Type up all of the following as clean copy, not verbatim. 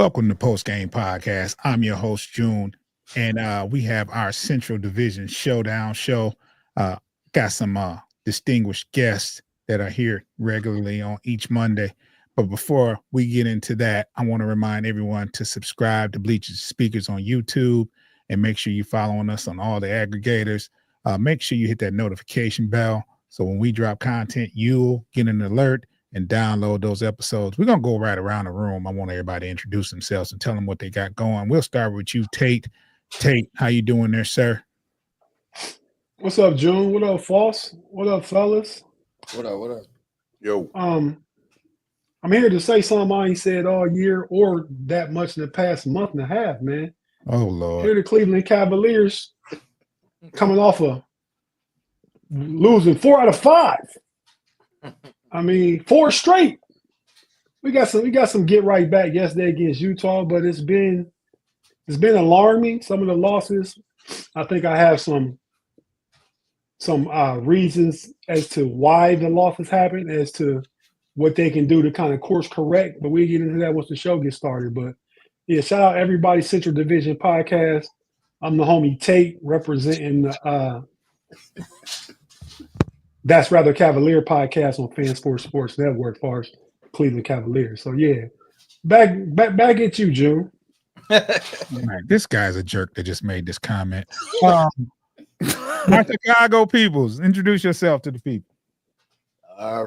Welcome to Post Game Podcast. I'm your host, June, and we have our Central Division Showdown show. Got some distinguished guests that are here regularly on each Monday. But before we get into that, I want to remind everyone to subscribe to Bleachers Speakers on YouTube and make sure you're following us on all the aggregators. Make sure you hit that notification bell so when we drop content, you'll get an alert and download those episodes. We're going to go right around the room. I want everybody to introduce themselves and tell them what they got going. We'll start with you, Tate. Tate, how you doing there, sir? What's up, June? What up, Foss? What up, fellas? What up? Yo. I'm here to say something I ain't said all year or that much in the past month and a half, man. Oh, Lord. Here the Cleveland Cavaliers coming off of losing 4 out of 5. I mean, 4 straight. We got some get right back yesterday against Utah, but it's been alarming. Some of the losses. I think I have some reasons as to why the losses happened, as to what they can do to kind of course correct. But we'll get into that once the show gets started. But yeah, shout out everybody, Central Division Podcast. I'm the homie Tate representing the That's Rather Cavalier podcast on Fan Sports Network, as far as Cleveland Cavaliers. So yeah, back at you, June. Right, this guy's a jerk that just made this comment. My Chicago peoples, introduce yourself to the people.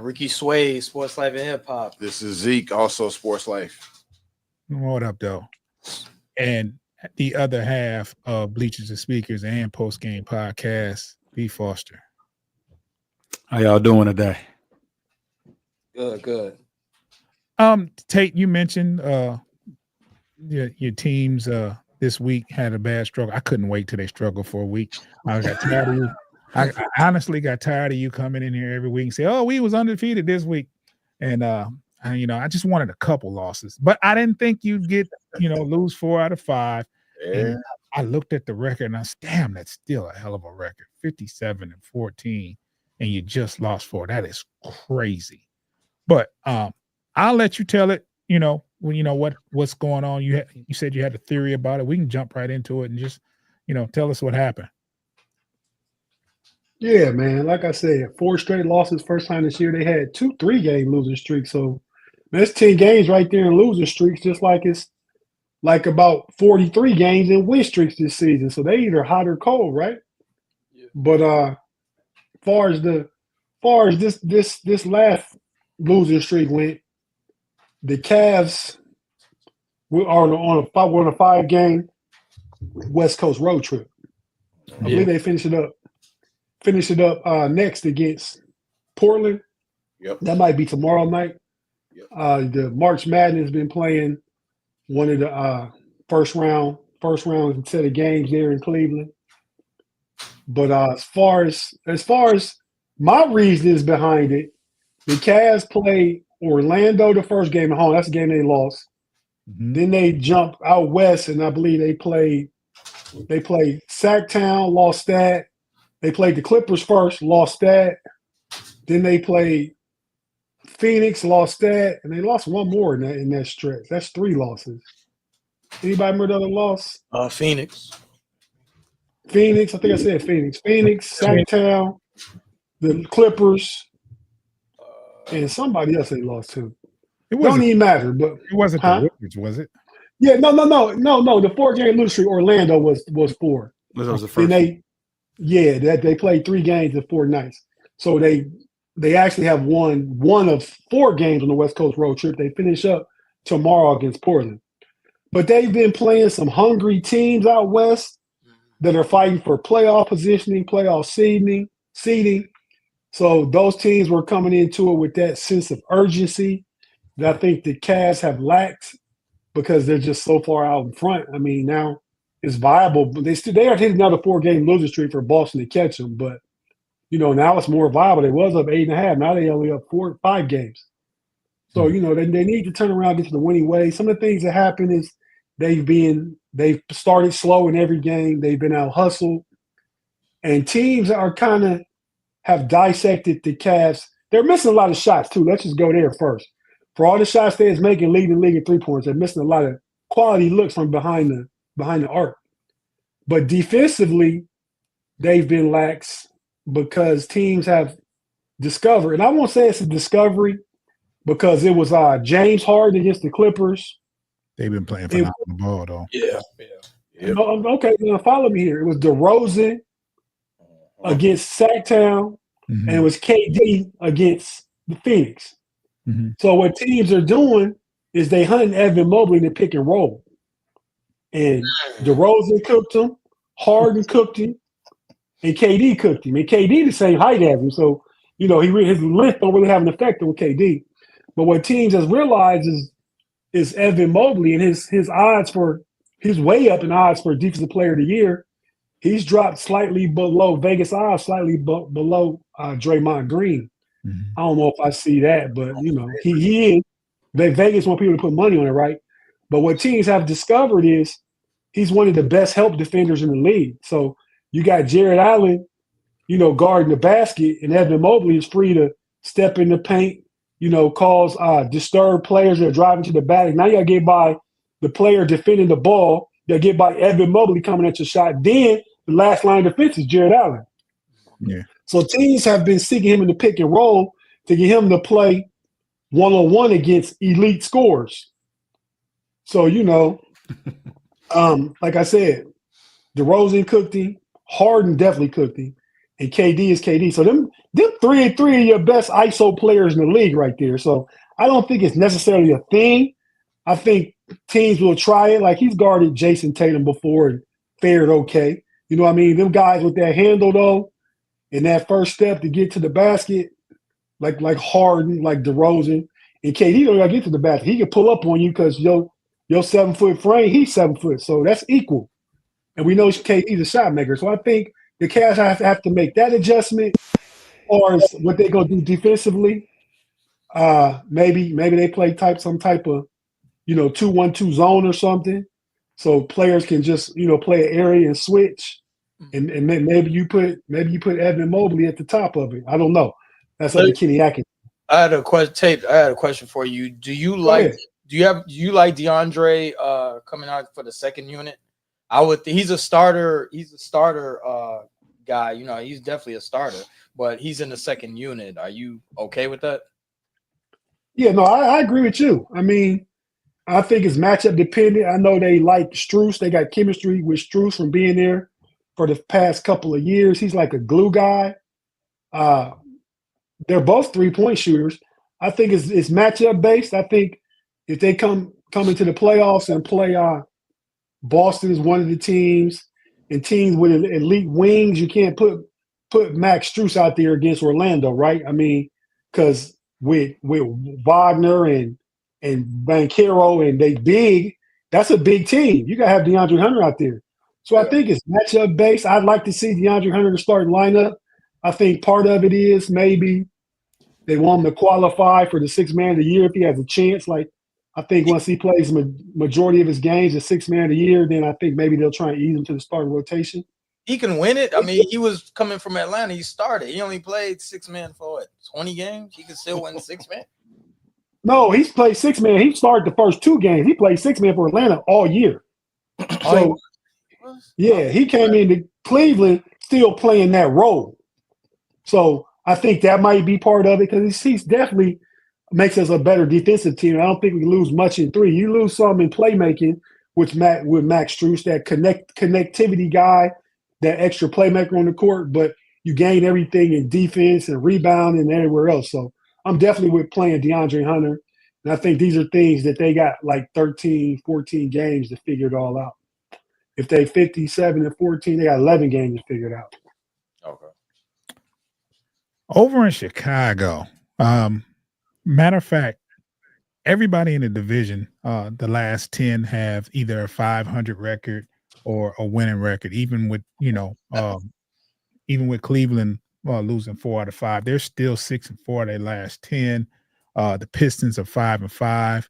Ricky Sway, Sports Life and Hip Hop. This is Zeke, also Sports Life. What up, though? And the other half of Bleachers and Speakers and Post Game Podcast, B. Foster. How y'all doing today? Good. Tate, you mentioned your teams this week had a bad struggle. I couldn't wait till they struggled for a week. I got tired of you. I honestly got tired of you coming in here every week and say, "Oh, we was undefeated this week," and I just wanted a couple losses, but I didn't think you'd get lose 4 out of 5. Yeah. And I looked at the record and I said, "Damn, that's still a hell of a record, 57-14." And you just lost 4. That is crazy. But I'll let you tell it, when you know what's going on. You said you had a theory about it. We can jump right into it and just, tell us what happened. Yeah, man. Like I said, 4 straight losses. First time this year they had 2 3-game losing streaks. So that's 10 games right there in losing streaks, just like it's like about 43 games in win streaks this season. So they either hot or cold, right? Yeah. But far as this last losing streak went, the Cavs are on a 5-game West Coast road trip. I believe they finish it up next against Portland. Yep. That might be tomorrow night. Yep. The March Madness has been playing one of the first round set of games there in Cleveland. But as far as my reasons behind it, the Cavs play Orlando the first game at home. That's the game they lost. Mm-hmm. Then they jump out west, and I believe they played Sacktown, lost that. They played the Clippers first, lost that. Then they played Phoenix, lost that, and they lost one more in that stretch. That's 3 losses. Anybody remember the other loss? Phoenix. I think I said Phoenix. Sacktown, the Clippers, and somebody else they lost to. It don't even matter, but it wasn't the Wizards, was it? Yeah, no. The 4-game losing streak, Orlando was 4. That was the first. And they played 3 games in 4 nights. So they actually have won 1 of 4 games on the West Coast road trip. They finish up tomorrow against Portland. But they've been playing some hungry teams out west that are fighting for playoff positioning, playoff seeding. So those teams were coming into it with that sense of urgency that I think the Cavs have lacked because they're just so far out in front. I mean, now it's viable, but they are hitting another 4-game losing streak for Boston to catch them. But now it's more viable. They was up 8.5. Now they only up 5 games. So they need to turn around, get to the winning way. Some of the things that happen is they've started slow in every game. They've been out hustled, and teams are kind of have dissected the Cavs. They're missing a lot of shots too. Let's just go there first. For all the shots they is making, leading the league in 3 points, they're missing a lot of quality looks from behind the arc. But defensively, they've been lax because teams have discovered, and I won't say it's a discovery because it was James Harden against the Clippers. They've been playing phenomenal ball, though. Yeah. Yep. Okay, now follow me here. It was DeRozan against Sacktown, and it was KD against the Phoenix. Mm-hmm. So what teams are doing is they hunting Evan Mobley in the pick and roll. And DeRozan cooked him, Harden cooked him, and KD cooked him. And KD the same height as him. So, his length don't really have an effect on KD. But what teams has realized is Evan Mobley and his odds for his way up in odds for Defensive Player of the Year. He's dropped slightly below Vegas odds, slightly below Draymond Green. Mm-hmm. I don't know if I see that, but he is. Vegas want people to put money on it, right? But what teams have discovered is he's one of the best help defenders in the league. So you got Jared Allen, guarding the basket, and Evan Mobley is free to step in the paint, cause disturb players that are driving to the basket. Now you got to get by the player defending the ball. You got to get by Evan Mobley coming at your shot. Then the last line of defense is Jared Allen. Yeah. So teams have been seeking him in the pick and roll to get him to play one-on-one against elite scorers. So, like I said, DeRozan cooked him, Harden definitely cooked him, and KD is KD. So them 3 and 3 are your best ISO players in the league right there. So I don't think it's necessarily a thing. I think teams will try it. Like he's guarded Jason Tatum before and fared okay. You know what I mean? Them guys with that handle though, and that first step to get to the basket, like Harden, like DeRozan, and KD don't gotta get to the basket. He can pull up on you because your 7-foot frame, he's 7 foot. So that's equal. And we know KD's a shot maker. So I think the Cavs have to make that adjustment. Or is what they gonna do defensively. Maybe they play some type of 2-1-2 zone or something. So players can just, play an area and switch. And maybe you put Evan Mobley at the top of it. I don't know. That's up to Kenny Atkins. I had a question for you. Do you like DeAndre coming out for the second unit? He's a starter. He's a starter guy. He's definitely a starter, but he's in the second unit. Are you okay with that? Yeah, no, I agree with you. I mean, I think it's matchup dependent. I know they like Strus. They got chemistry with Strus from being there for the past couple of years. He's like a glue guy. They're both 3-point shooters. I think it's matchup based. I think if they come into the playoffs and play Boston is one of the teams, and teams with elite wings, you can't put Max Strus out there against Orlando, right? I mean, because with Wagner and Banchero and they big, that's a big team. You gotta have DeAndre Hunter out there. So I think it's matchup based. I'd like to see DeAndre Hunter to start lineup. I think part of it is maybe they want him to qualify for the 6th man of the year if he has a chance. Like I think once he plays majority of his games as 6th man of the year, then I think maybe they'll try and ease him to the starting rotation. He can win it. I mean, he was coming from Atlanta. He started. He only played 6 man for 20 games. He can still win 6 man. No, he's played 6 man. He started the first 2 games. He played 6 man for Atlanta all year. So yeah, he came into Cleveland still playing that role. So I think that might be part of it because he's definitely makes us a better defensive team. I don't think we lose much in 3. You lose some in playmaking with Max Strus, that connectivity guy, that extra playmaker on the court, but you gain everything in defense and rebound and everywhere else. So I'm definitely with playing DeAndre Hunter. And I think these are things that they got like 13, 14 games to figure it all out. If they 57-14, they got 11 games to figure it out. Okay. Over in Chicago, matter of fact, everybody in the division, the last 10 have either a 500 record or a winning record. Even with Cleveland losing 4 out of 5, they're still 6-4 their last 10. The Pistons are 5-5,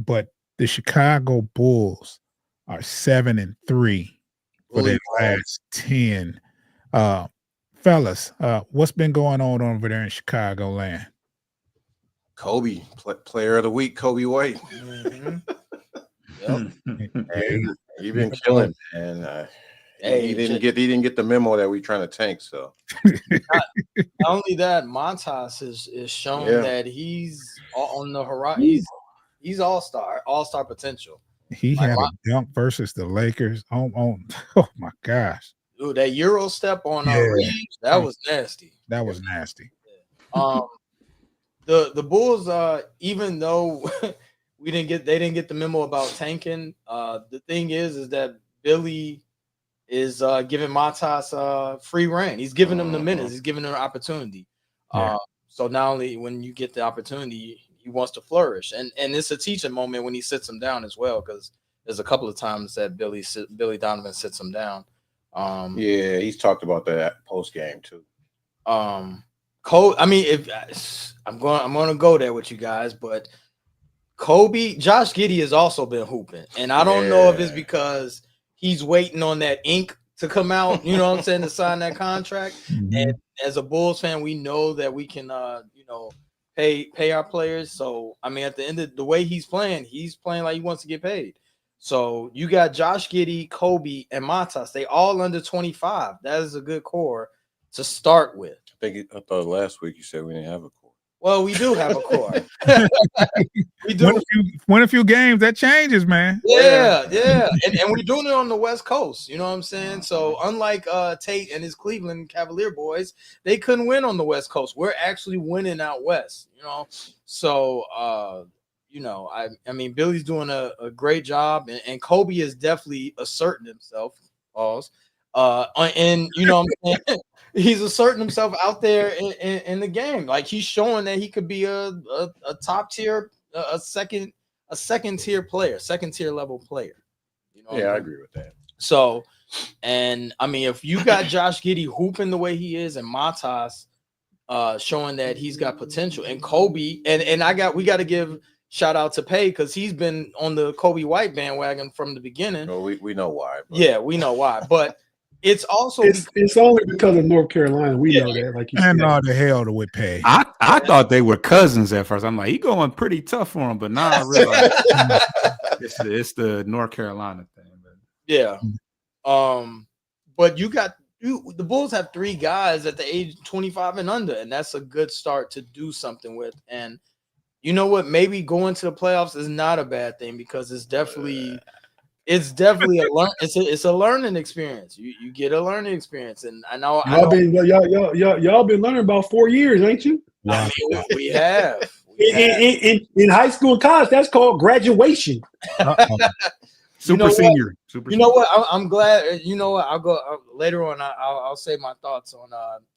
but the Chicago Bulls are 7-3 for their last 10. Fellas, what's been going on over there in Chicago land? Kobe, player of the week, Kobe White. Mm-hmm. And he been killing, and he didn't get the memo that we trying to tank. So not only that, Montas is shown that he's on the horizon. He's all-star potential. He had a dunk versus the Lakers. Oh my gosh. Ooh, that Euro step on Reeves, that was nasty. That was nasty. The Bulls, even though they didn't get the memo about tanking. The thing is that Billy is giving Montas free reign. He's giving him the minutes. He's giving him an opportunity. So not only when you get the opportunity, he wants to flourish, and it's a teaching moment when he sits him down as well, because there's a couple of times that Billy Donovan sits him down. He's talked about that post game too. Cole, I mean, if I'm going to go there with you guys, but Josh Giddey has also been hooping, and I don't know if it's because he's waiting on that ink to come out, you know what I'm saying, to sign that contract. Mm-hmm. And as a Bulls fan, we know that we can, pay our players. So, I mean, at the end of the way he's playing like he wants to get paid. So you got Josh Giddey, Kobe, and Montas. They all under 25. That is a good core to start with. I thought last week you said we didn't have a core. Well, we do have a core. We do. Win a few games, that changes, man. Yeah. And we're doing it on the West Coast. You know what I'm saying? So unlike Tate and his Cleveland Cavalier boys, they couldn't win on the West Coast. We're actually winning out West, you know? So, I mean, Billy's doing a great job, and Kobe is definitely asserting himself. And you know what I'm saying? He's asserting himself out there in the game. Like, he's showing that he could be a top tier, a second tier player, second tier level player. You know? Yeah, I agree with that. So, and I mean, if you got Josh Giddey hooping the way he is, and Montas showing that he's got potential, and Kobe, and we got to give shout out to Pay, because he's been on the Kobe White bandwagon from the beginning. No, we know why. But. Yeah, we know why, but. It's also it's only because of North Carolina. We know that. Like you and all the hell to with Pay. I thought they were cousins at first. I'm like, he going pretty tough for him, but now I realize it's the North Carolina thing. But. Yeah. But the Bulls have 3 guys at the age 25 and under, and that's a good start to do something with. And you know what? Maybe going to the playoffs is not a bad thing, because it's definitely it's a learning experience. You get a learning experience, and I know y'all been learning about 4 years, ain't you? I mean, we have. In high school and college, that's called graduation. Super senior. You know what? I'm glad. You know what? I'll go later on. I'll say my thoughts on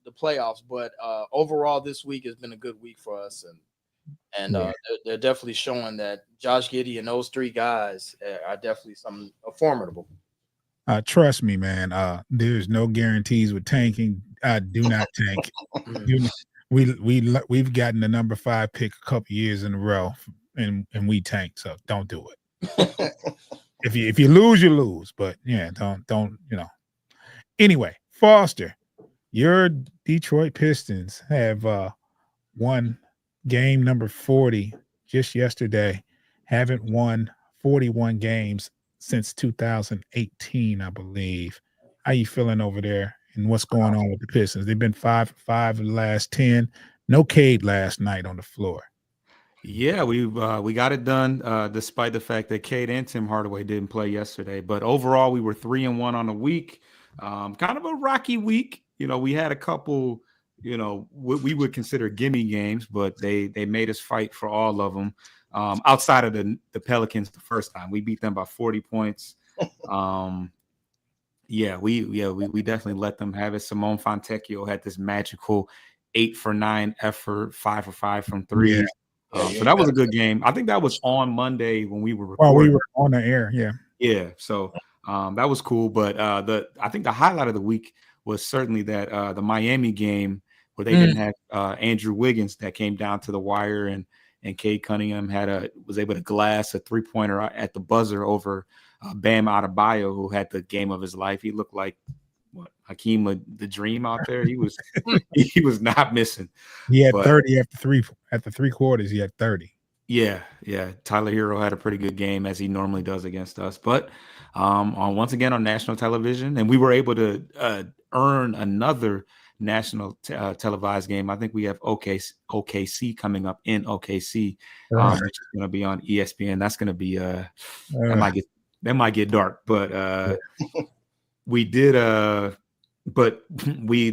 the playoffs. But overall, this week has been a good week for us, and they're definitely showing that Josh Giddey and those 3 guys are definitely formidable. Trust me, man. There's no guarantees with tanking. Do not tank. We've gotten the number 5 pick a couple years in a row, and we tank. So don't do it. If you lose, you lose. But yeah, don't. Anyway, Foster, your Detroit Pistons have won game number 40 just yesterday. Haven't won 41 games since 2018, I believe. How you feeling over there, and what's going on with the Pistons? They've been 5-5 in the last 10. No Cade last night on the floor. Yeah, we got it done despite the fact that Cade and Tim Hardaway didn't play yesterday. But overall, we were 3-1 on the week. Kind of a rocky week. We had a couple, what we would consider gimme games, but they made us fight for all of them. Outside of the Pelicans the first time, we beat them by 40 points. We definitely let them have it. Simone Fontecchio had this magical 8 for 9 effort, 5 for 5 from 3. Yeah. So that was a good game. I think that was on Monday when we were recording. Well, we were on the air, yeah. Yeah, so that was cool. But I think the highlight of the week was certainly that the Miami game where they didn't have Andrew Wiggins, that came down to the wire, and Cade Cunningham was able to glass a 3-pointer at the buzzer over Bam Adebayo, who had the game of his life. He looked like Hakeem the Dream out there. He was not missing. He had 30 after 3 quarters. He had 30. Yeah. Tyler Hero had a pretty good game as he normally does against us, but once again on national television, and we were able to earn another national televised game. I think we have OKC coming up in OKC, which is going to be on ESPN. That's going to be that might get dark, but we did but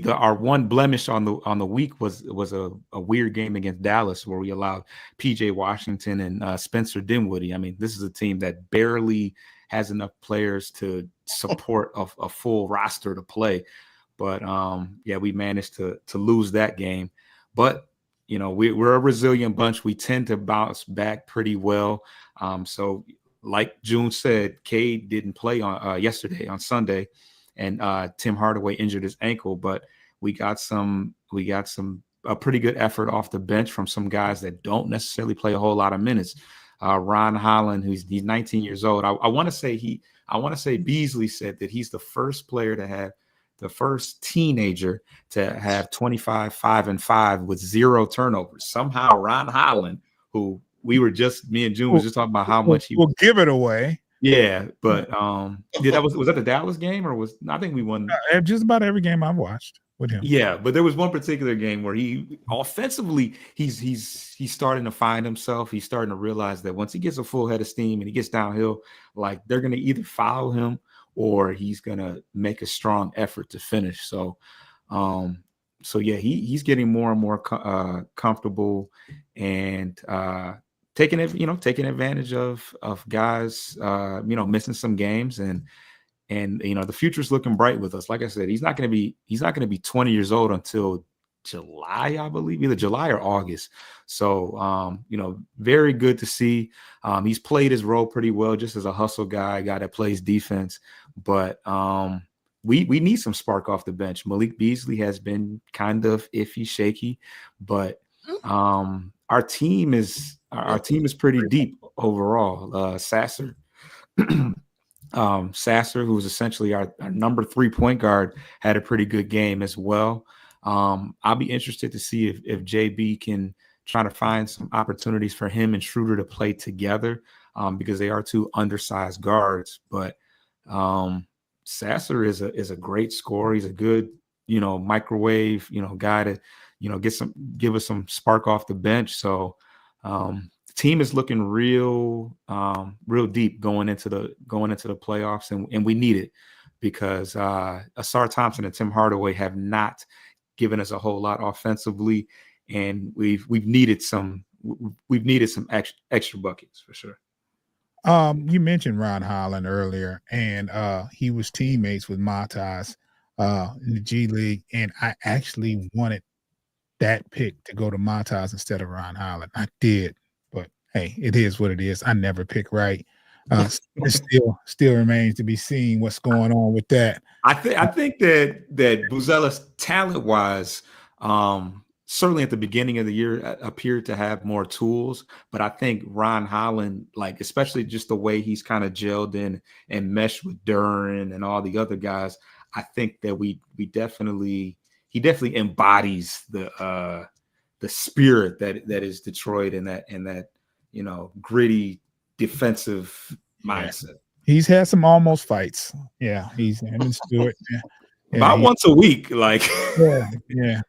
our one blemish on the week was a weird game against Dallas where we allowed PJ Washington and Spencer Dinwiddie. I mean, this is a team that barely has enough players to support a full roster to play. But we managed to lose that game. But we're a resilient bunch. We tend to bounce back pretty well. So like June said, Cade didn't play on yesterday on Sunday. And Tim Hardaway injured his ankle, but we got a pretty good effort off the bench from some guys that don't necessarily play a whole lot of minutes. Ron Holland, he's 19 years old. I want to say Beasley said that he's the first player to have the first teenager to have 25, 5 and 5 with 0 turnovers. Somehow Ron Holland, who me and June was just talking about how much he will give it away. Yeah, but was that the Dallas game or I think we won just about every game I've watched with him. Yeah, but there was one particular game where he offensively he's starting to find himself. He's starting to realize that once he gets a full head of steam and he gets downhill, like they're going to either foul him or he's going to make a strong effort to finish. So he's getting more and more comfortable and taking advantage of guys, missing some games and the future's looking bright with us. Like I said, he's not going to be 20 years old until July, I believe, either July or August. So, very good to see. He's played his role pretty well, just as a hustle guy that plays defense. But we need some spark off the bench. Malik Beasley has been kind of iffy, shaky, but our team is pretty deep overall. Sasser, who's essentially our number 3 point guard, had a pretty good game as well. I'll be interested to see if JB can try to find some opportunities for him and Schroeder to play together, because they are 2 undersized guards. But Sasser is a great scorer. He's a good, microwave, guy to, give us some spark off the bench. So the team is looking real deep going into the playoffs, and we need it because Asar Thompson and Tim Hardaway have not given us a whole lot offensively, and we've needed some extra buckets for sure. You mentioned Ron Holland earlier, and he was teammates with Matas in the G League, and I actually wanted that pick to go to Matas instead of Ron Holland. I did, but hey, it is what it is. I never pick right. It still remains to be seen what's going on with that. I think that Buzella's talent-wise, certainly at the beginning of the year appeared to have more tools, but I think Ron Holland, like especially just the way he's kind of gelled in and meshed with Duran and all the other guys, I think that he definitely embodies the spirit that is Detroit and that gritty defensive mindset. He's had some almost fights. Yeah, he's him and Stewart. About once a week, like yeah.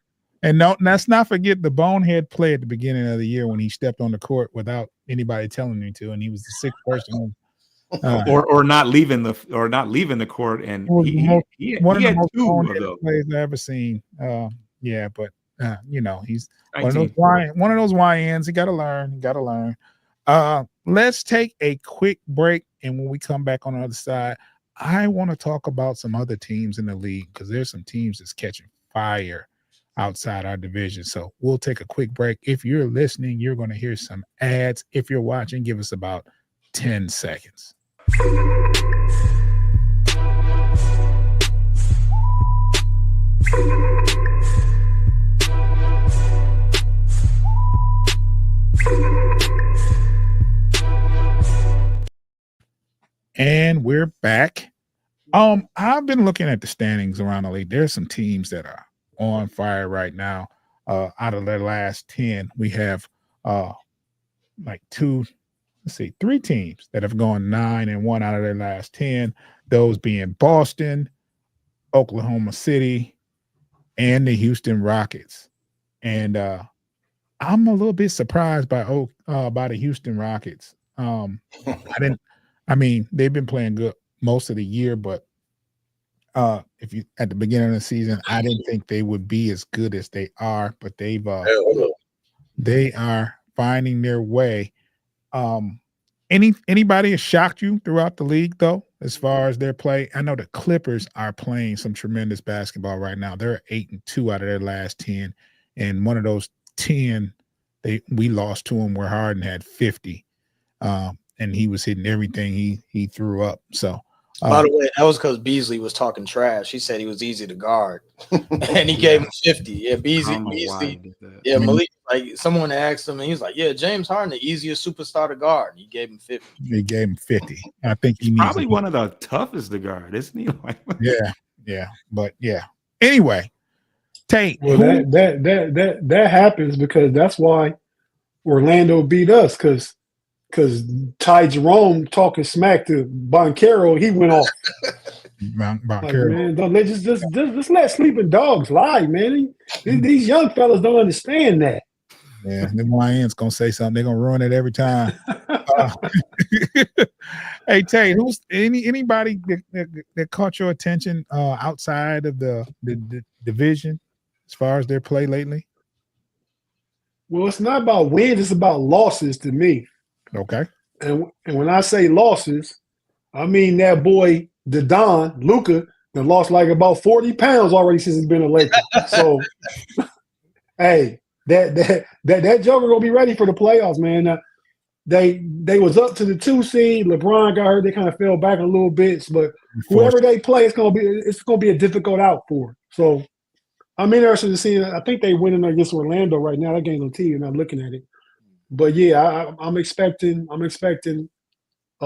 And let's not forget the bonehead play at the beginning of the year when he stepped on the court without anybody telling him to, and he was the 6th person. Or not leaving the court, and he one of the had most 2 of those plays I've ever seen. But he's 19. one of those YNs. He got to learn. Let's take a quick break, and when we come back on the other side, I want to talk about some other teams in the league because there's some teams that's catching fire outside our division. So we'll take a quick break. If you're listening, you're going to hear some ads. If you're watching, give us about 10 seconds. And we're back. I've been looking at the standings around the league. There's some teams that are on fire right now. Out of their last 10, we have like three teams that have gone 9-1 out of their last 10. Those being Boston, Oklahoma City, and the Houston Rockets. And I'm a little bit surprised by the Houston Rockets. They've been playing good most of the year, but if you at the beginning of the season, I didn't think they would be as good as they are, but they are finding their way. Anybody has shocked you throughout the league though, as far as their play? I know the Clippers are playing some tremendous basketball right now. They're 8-2 out of their last 10, and one of those 10 we lost to him where Harden had 50, and he was hitting everything he threw up. So by the way, that was because Beasley was talking trash. He said he was easy to guard, and he gave him 50. Yeah, Beasley. Yeah, Malik. Like someone asked him, and he was like, "Yeah, James Harden, the easiest superstar to guard." And he gave him 50. He gave him 50. I think he's probably one of the toughest to guard, isn't he? Yeah. But yeah. Anyway, Tate. Well, that happens because that's why Orlando beat us because Ty Jerome talking smack to Boncaro, he went off. Boncaro. Like, man, just let sleeping dogs lie, man. These young fellas don't understand that. Yeah, the YN's gonna say something. They're gonna ruin it every time. Hey Tate, who's anybody that caught your attention outside of the division as far as their play lately? Well, it's not about wins; it's about losses to me. Okay. And when I say losses, I mean that boy, the Don, Luka, that lost like about 40 pounds already since he's been a Laker. So, hey, that Joker gonna be ready for the playoffs, man. They was up to the 2 seed. LeBron got hurt. They kind of fell back a little bit, but whoever they play, it's gonna be a difficult out for. So, I'm interested to see. I think they winning against Orlando right now. That game's on TV, and I'm looking at it. But yeah, I'm expecting a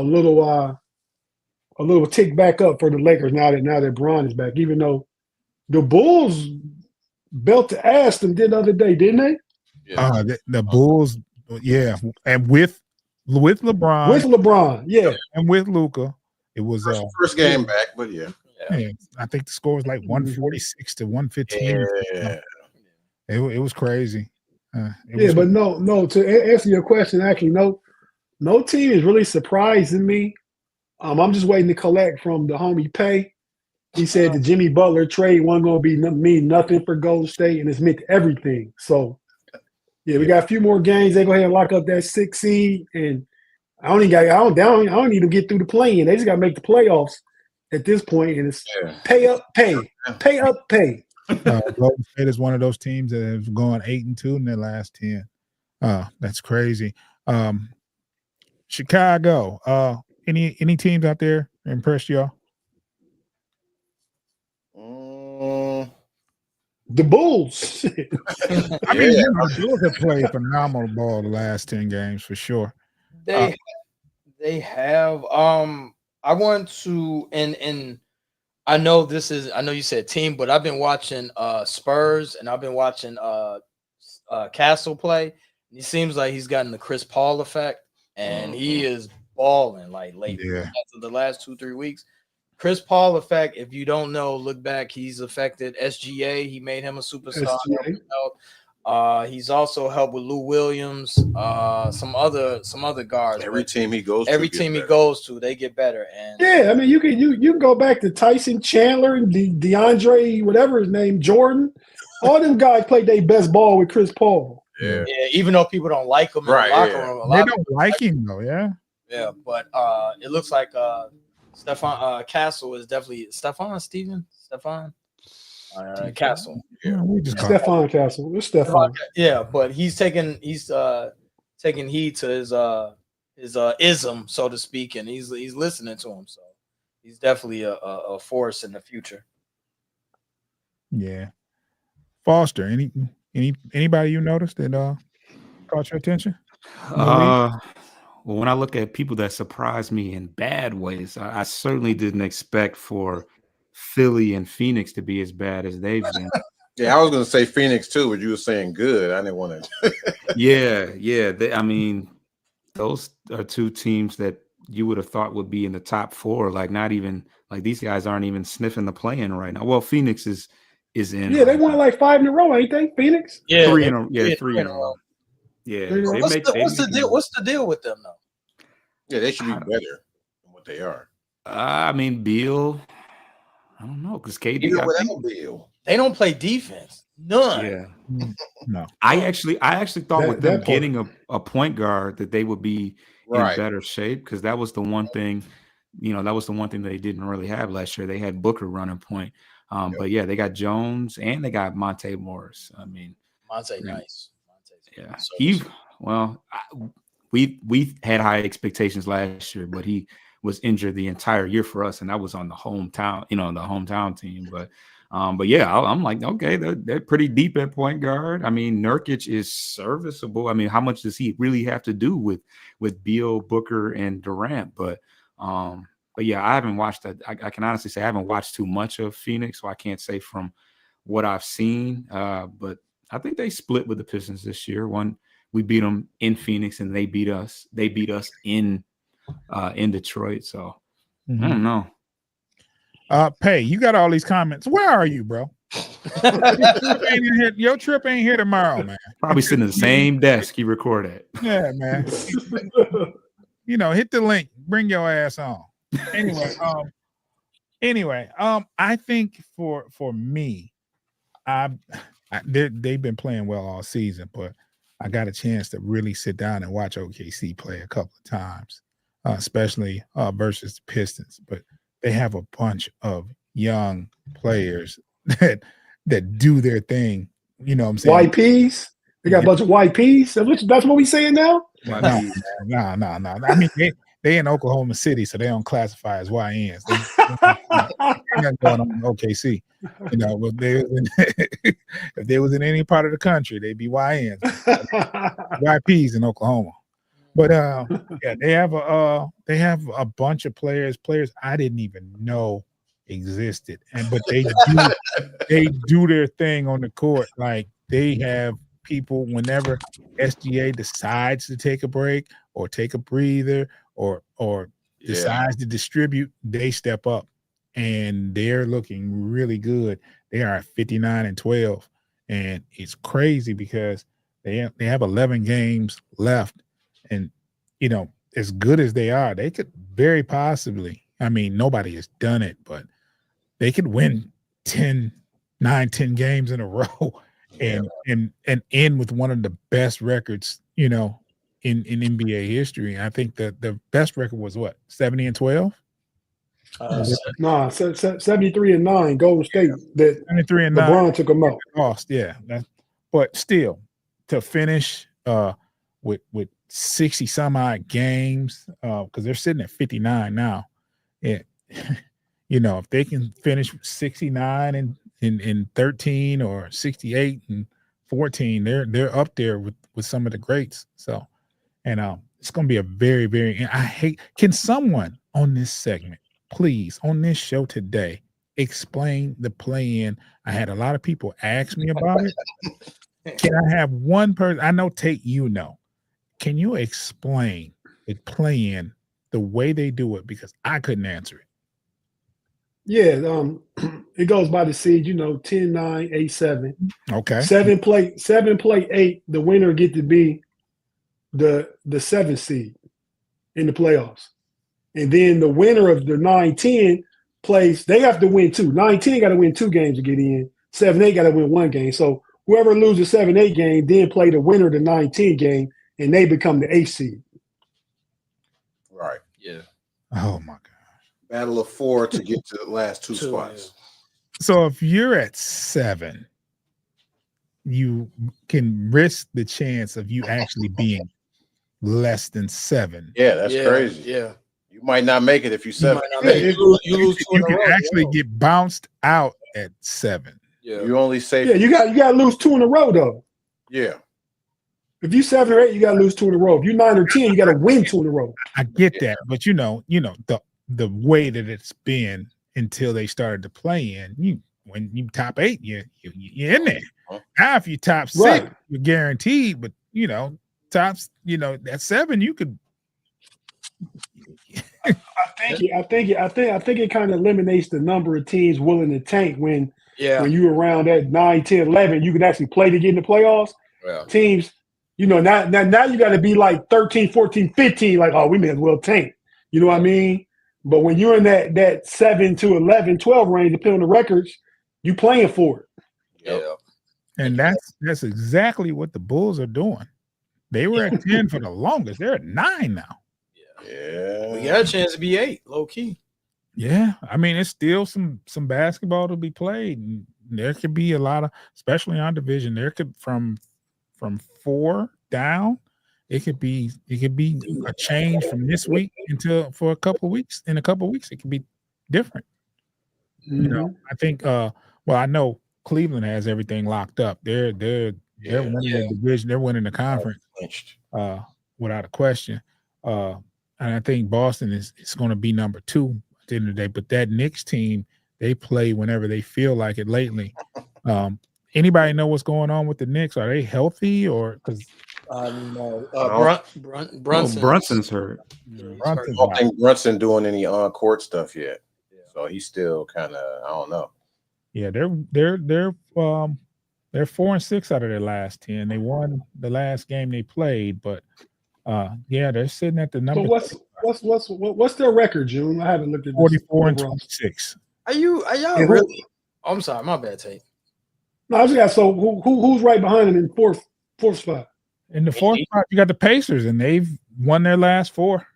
little tick back up for the Lakers now that Bron is back. Even though the Bulls belt the ass them the other day, didn't they? Yeah. The Bulls, yeah, and with LeBron, yeah, and with Luka, it was first game back, but yeah, I think the score was like 146 to 115. Yeah, it was crazy. But no. To answer your question, actually, no team is really surprising me. I'm just waiting to collect from the homie Pay. He said the Jimmy Butler trade wasn't going to mean nothing for Golden State, and it's meant everything. So, yeah, we got a few more games. They go ahead and lock up that 6 seed, and I don't need to get through the play-in. They just got to make the playoffs at this point, and it's pay up, pay up, pay. Golden State is one of those teams that have gone 8-2 in their last 10. That's crazy. Chicago. Any teams out there impressed y'all? The Bulls. I mean, the Bulls have played phenomenal ball the last 10 games for sure. They have. I want to and I know you said team, but I've been watching Spurs and I've been watching Castle play. He seems like he's gotten the Chris Paul effect, and he is balling like lately. Yeah. After the last 2-3 weeks. Chris Paul effect, if you don't know, look back, he's affected SGA. He made him a superstar. He's also helped with Lou Williams, some other guards. Every team he goes to, they get better. And yeah, I mean, you can go back to Tyson Chandler and DeAndre, whatever his name, Jordan. All them guys played their best ball with Chris Paul. Yeah, even though people don't like him in the locker room, they don't like him though. Yeah, but it looks like Stefan Castle is definitely Stefan Castle. Yeah, Stefan Castle. It's Stefan. Yeah, but he's taking heed to his ism, so to speak, and he's listening to him. So he's definitely a force in the future. Yeah. Foster, anybody you noticed that caught your attention? Well, when I look at people that surprised me in bad ways, I certainly didn't expect for Philly and Phoenix to be as bad as they've been. Yeah, I was going to say Phoenix too, but you were saying good. I didn't want to. Yeah. those are two teams that you would have thought would be in the top 4. Like not even like these guys aren't even sniffing the play-in right now. Well, Phoenix is in. Yeah, they right won now. like 5 in a row, ain't they? Phoenix. Yeah, 3 they- in a yeah, 3 in a row. Yeah, they What's make. the they what's the making deal? it. What's the deal with them though? Yeah, they should be better than what they are. I mean, Beal. I don't know because KD. Even I without think, Bill. They don't play defense. None. yeah. No. I actually thought with them that part. getting a point guard that they would be Right. in better shape because that was the one thing, that was the one thing that they didn't really have last year. They had Booker running point, but yeah, they got Jones and they got Monte Morris. I mean, Monte, yeah. nice. Yeah, So- we had high expectations last year, but he was injured the entire year for us, and that was on the hometown, the hometown team. But yeah, I'm like, okay, they're pretty deep at point guard. I mean, Nurkic is serviceable. I mean, how much does he really have to do with Beal, Booker, and Durant? But yeah, I haven't watched that. I can honestly say I haven't watched too much of Phoenix, so I can't say from what I've seen. But I think they split with the Pistons this year. We beat them in Phoenix, and they beat us. They beat us in Detroit. So I don't know. Pay, you got all these comments. Where are you, bro? Your trip ain't here tomorrow, man. Probably sitting at the same desk you record at. Yeah, man. Hit the link. Bring your ass on. Anyway, I think for me, they've been playing well all season, but I got a chance to really sit down and watch OKC play a couple of times, especially versus the Pistons. But they have a bunch of young players that do their thing. You know what I'm saying? White peas. They got a bunch of white peas. That's what we saying now? No. I mean, they in Oklahoma City, so they don't classify as YNs. They're not going on in OKC. But if they was in any part of the country, they'd be YNs. YPs in Oklahoma. But yeah, they have a bunch of players I didn't even know existed, but they do their thing on the court. Like they have people whenever SGA decides to take a break or take a breather or decides to distribute, they step up and they're looking really good. They are at 59-12, and it's crazy because they have 11 games left. And, as good as they are, they could very possibly, I mean, nobody has done it, but they could win 10 games in a row and end with one of the best records, in NBA history. I think that the best record was what, 70-12? 73-9, Golden State. That 73-9. LeBron took them out. Lost, yeah. But still, to finish with 60 some odd games, because they're sitting at 59 now. Yeah, if they can finish 69 in 13 or 68 and 14, they're up there with some of the greats. So, and it's going to be a very, very. Can someone on this segment, please, on this show today, explain the play-in? I had a lot of people ask me about it. Can I have one person? I know, Tate, can you explain the play-in, the way they do it? Because I couldn't answer it. Yeah, it goes by the seed, 10-9, 8-7. Okay. 7 play 8. The winner get to be the 7th seed in the playoffs. And then the winner of the 9-10 plays, they have to win 2. 9-10 got to win 2 games to get in. 7-8 got to win 1 game. So whoever loses the 7-8 game then play the winner of the 9-10 game, and they become the 8th seed. Right. Yeah. Oh my God. Battle of 4 to get to the last 2 spots. So if you're at 7, you can risk the chance of you actually being less than 7. Yeah, that's crazy. Yeah. You might not make it if you 7. You lose 2 in You a can row. actually get bounced out at 7. Yeah. You only say Yeah, you got to lose 2 in a row though. Yeah. If you 7 or 8, you got to lose 2 in a row. If you 9 or 10, you got to win 2 in a row. I get that, but the way that it's been until they started to play in, when you top 8, you're in there. Now if you top 6, Right. you're guaranteed. But tops, at 7, you could I think it kind of eliminates the number of teams willing to tank when you around that 9, 10, 11, you can actually play to get in the playoffs. Yeah. Teams, now you got to be like 13, 14, 15, like, oh, we may as well tank. You know what I mean? But when you're in that 7 to 11, 12 range, depending on the records, you playing for it. Yeah. And that's exactly what the Bulls are doing. They were at 10 for the longest. They're at 9 now. Yeah. We got a chance to be 8, low key. Yeah. I mean, it's still some basketball to be played. And there could be a lot of, especially on division, there could from 4 down, it could be a change from this week for a couple of weeks. In a couple of weeks, it could be different. Mm-hmm. You know, I think I know Cleveland has everything locked up. They're winning the division, they're winning the conference without a question. And I think Boston is going to be number 2 at the end of the day. But that Knicks team, they play whenever they feel like it lately. Anybody know what's going on with the Knicks? Are they healthy or because no. Brunson's hurt. I don't think Brunson doing any on-court stuff yet. So he's still kind of, I don't know. Yeah, they're 4-6 out of their last 10. They won the last game they played, but they're sitting at the number. So what's their record, June? I haven't looked at this. 44-26. Are y'all really? I'm sorry, my bad, Tate. No, I just got who's right behind them in fourth spot? In the fourth spot, you got the Pacers, and they've won their last 4.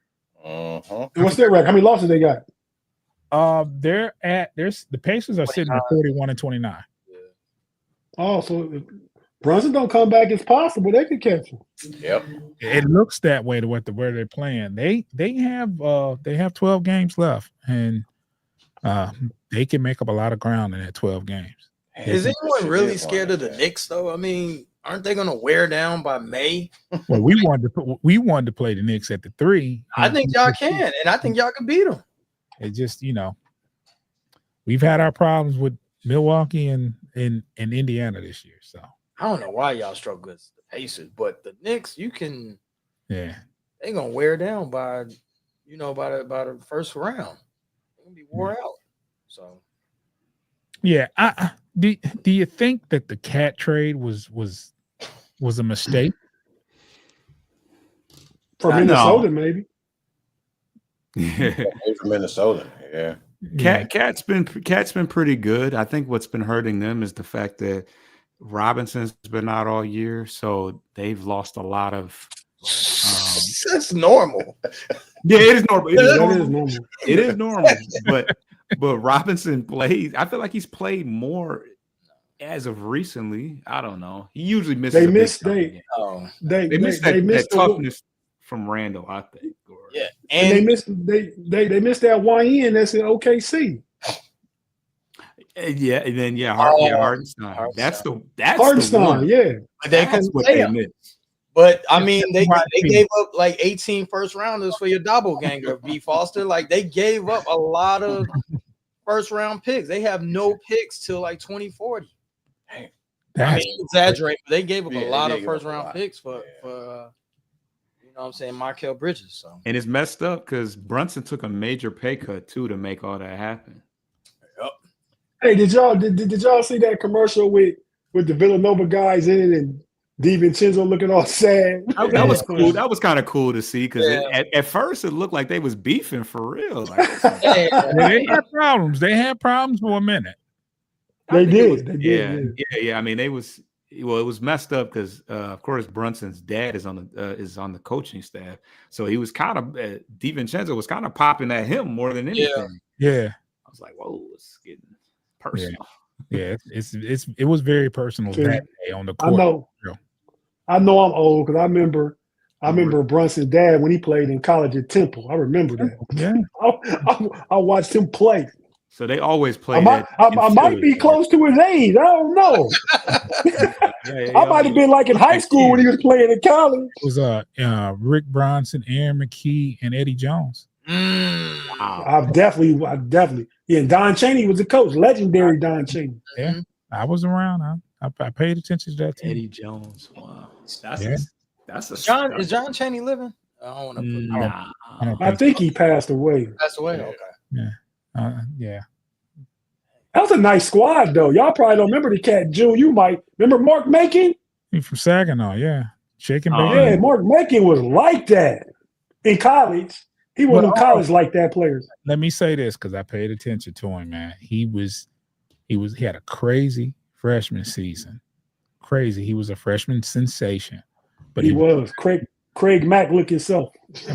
And what's their record? How many losses they got? The Pacers are sitting at 41-29. Yeah. Oh, so if Brunson don't come back, it's possible they could catch him. Yep. It looks that way to where they're playing. They have 12 games left, and they can make up a lot of ground in that 12 games. Is anyone really scared of the Knicks though? I mean, aren't they going to wear down by May? Well, we wanted to play the Knicks at the 3. I think y'all can, and I think y'all can beat them. It just, we've had our problems with Milwaukee and Indiana this year. So I don't know why y'all struggle with the Pacers, but the Knicks, you can. Yeah, they're gonna wear down by the first round. They're gonna be wore out. So yeah, do you think that the Cat trade was a mistake for Minnesota? Maybe. Yeah, from Minnesota. Yeah. Cat's been pretty good. I think what's been hurting them is the fact that Robinson's been out all year, so they've lost a lot of. That's normal. Yeah, it is normal. It is normal. But Robinson plays. I feel like he's played more as of recently. I don't know. He usually misses. They missed that toughness from Randall, I think. Yeah, and they missed that YN that's in OKC. Yeah, and then Hartenstein. That's Hartenstein. The one. Yeah, but that's what they missed. But I mean, they gave up like 18 first rounders for your doppelganger, B. Foster. Like they gave up a lot of first round picks. They have no picks till like 2040. I mean, exaggerate, but they gave up a lot of first round picks for you know what I'm saying, Markel Bridges. So and it's messed up because Brunson took a major pay cut too to make all that happen. Yep. Hey, did y'all see that commercial with the Villanova guys in it and DiVincenzo looking all sad? That was cool. That was kind of cool to see because at first it looked like they was beefing for real. Like, they had problems. They had problems for a minute. They did. I mean, it was messed up because of course Brunson's dad is on the coaching staff, so he was kind of DiVincenzo was kind of popping at him more than anything. Yeah. I was like, whoa, it's getting personal. Yeah, it was very personal that day on the court. I know I'm old because I remember Brunson's dad when he played in college at Temple. I remember that. Yeah, I watched him play. So they always play. I might be close to his age. I don't know. I might have been like in high school when he was playing in college. It was Rick Bronson, Aaron McKee, and Eddie Jones. Wow. I definitely. Yeah, and Don Chaney was the coach. Legendary Don Chaney. Yeah, I was around. I paid attention to that team. Eddie Jones. Wow. That's John. Is John Chaney living? I don't want to put. Nah. I don't I think he passed away. Passed away. Yeah. Okay. yeah. That was a nice squad, though. Y'all probably don't remember the cat, June. You might remember Mark Macon. He from Saginaw, yeah. Shaking Oh, bacon. Yeah, Mark Macon was like that in college. He wasn't in college like that players. Let me say this because I paid attention to him, man. He had a crazy freshman season. Crazy. He was a freshman sensation. But He was Craig Mack look himself.